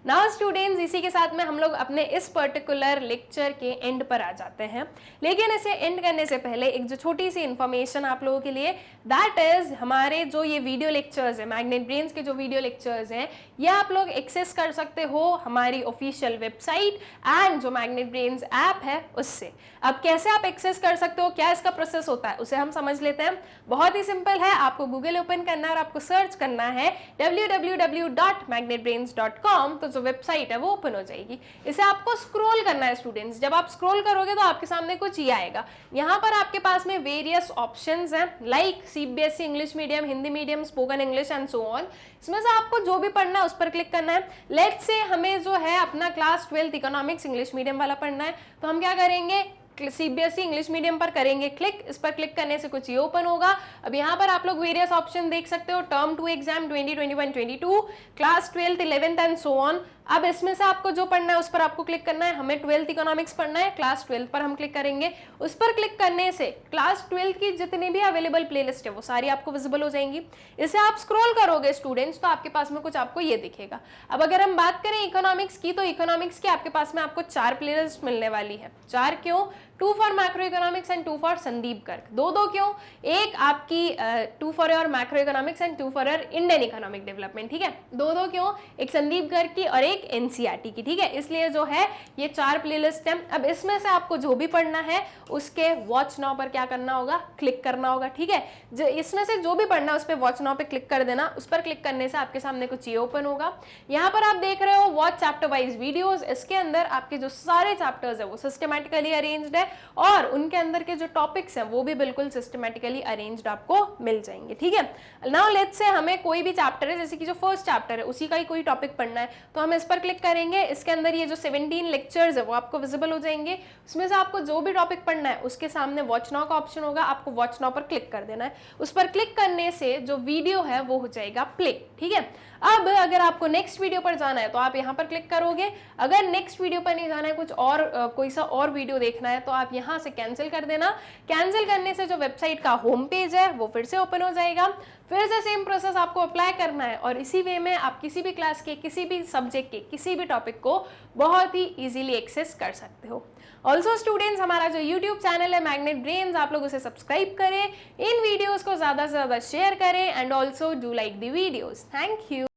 Speaker 1: नाउ स्टूडेंट्स, इसी के साथ में हम लोग अपने इस पर्टिकुलर लेक्चर के एंड पर आ जाते हैं। लेकिन इसे एंड करने से पहले एक जो छोटी सी इन्फॉर्मेशन आप लोगों के लिए, दैट इज हमारे जो ये वीडियो लेक्चर्स है, मैग्नेट ब्रेन्स के जो वीडियो लेक्चर्स हैं, ये आप लोग एक्सेस कर सकते हो हमारी ऑफिशियल वेबसाइट एंड जो मैग्नेट ब्रेन्स ऐप है उससे। अब कैसे आप एक्सेस कर सकते हो, क्या इसका प्रोसेस होता है, उसे हम समझ लेते हैं। बहुत ही सिंपल है, आपको गूगल ओपन करना है और आपको सर्च करना है www.magnetbrains.com, तो जो वेबसाइट है वो ओपन हो जाएगी। इसे आपको स्क्रॉल करना है स्टूडेंट्स। जब आप स्क्रॉल करोगे तो आपके सामने कुछ ये आएगा। यहाँ पर आपके पास में वेरियस ऑप्शंस हैं like CBSE English medium, Hindi medium, spoken English and so on. इसमें से आपको जो भी पढ़ना है उस पर क्लिक करना है। लेट्स से हमें जो है अपना class 12th economics English medium वाला पढ़ना है, तो हम क्या करेंगे, सीबीएसई इंग्लिश मीडियम पर करेंगे क्लिक। इस पर क्लिक करने से कुछ ये ओपन होगा। अब यहाँ पर आप लोग वेरियस ऑप्शन देख सकते हो, term 2 exam 2021-22, class 12th 11th and so on. अब इसमें से आपको जो पढ़ना है उस पर आपको क्लिक करना है। हमें 12th इकोनॉमिक्स पढ़ना है, क्लास 12 पर हम क्लिक करेंगे। उस पर क्लिक करने से क्लास 12 की जितनी भी अवेलेबल प्लेलिस्ट है वो सारी आपको विजिबल हो जाएंगी। इसे आप स्क्रॉल करोगे स्टूडेंट्स तो आपके पास में कुछ आपको ये दिखेगा। अब अगर हम बात करें इकोनॉमिक्स की, तो इकोनॉमिक्स की आपके पास में आपको 4 प्लेलिस्ट मिलने वाली है। 4 क्यों? 2 for macro economics and 2 for Sandeep Garg. दो क्यों? एक आपकी 2 for your macro economics and 2 for your Indian economic development, ठीक है। दो क्यों? एक संदीप गर्ग की और एक एनसीईआरटी की, ठीक है। इसलिए जो है ये 4 प्लेलिस्ट है। अब इसमें से आपको जो भी पढ़ना है उसके वॉच नाउ पर क्या करना होगा, क्लिक करना होगा, ठीक है। इसमें से जो भी पढ़ना है उस पर वॉच नाउ पे क्लिक कर देना। उस पर क्लिक करने से आपके सामने कुछ ये ओपन होगा। यहाँ पर आप देख रहे हो वॉच चैप्टर वाइज वीडियोस। इसके अंदर आपके जो सारे चैप्टर्स है वो सिस्टमैटिकली अरेंज्ड है और उनके अंदर के जो टॉपिक्स हैं वो भी बिल्कुल सिस्टमैटिकली अरेंज्ड आपको मिल जाएंगे, ठीक है। नाउ लेट्स से हमें कोई भी चैप्टर है, जैसे कि जो फर्स्ट चैप्टर है उसी का ही कोई टॉपिक पढ़ना है, तो हम इस पर क्लिक करेंगे। इसके अंदर ये जो 17 लेक्चर्स है वो आपको विजिबल हो जाएंगे। उसमें से आपको जो भी टॉपिक पढ़ना है उसके सामने वॉच नाउ का ऑप्शन होगा, आपको वॉच नाउ पर क्लिक कर देना है। उस पर क्लिक करने से जो वीडियो है वो हो जाएगा प्ले, ठीक है। अब अगर आपको नेक्स्ट वीडियो पर जाना है तो आप यहाँ पर क्लिक करोगे। अगर नेक्स्ट वीडियो पर नहीं जाना है, कुछ और कोई सा और वीडियो देखना है, तो आप यहाँ से कैंसिल कर देना। कैंसिल करने से जो वेबसाइट का होम पेज है वो फिर से ओपन हो जाएगा। फिर से सेम प्रोसेस आपको अप्लाई करना है और इसी वे में आप किसी भी क्लास के, किसी भी सब्जेक्ट के, किसी भी टॉपिक को बहुत ही इजीली एक्सेस कर सकते हो। ऑल्सो स्टूडेंट्स, हमारा जो यूट्यूब चैनल है मैग्नेट ब्रेन्स, आप लोग उसे सब्सक्राइब करें, इन वीडियोस को ज़्यादा से ज़्यादा शेयर करें and also do like the videos. Thank you.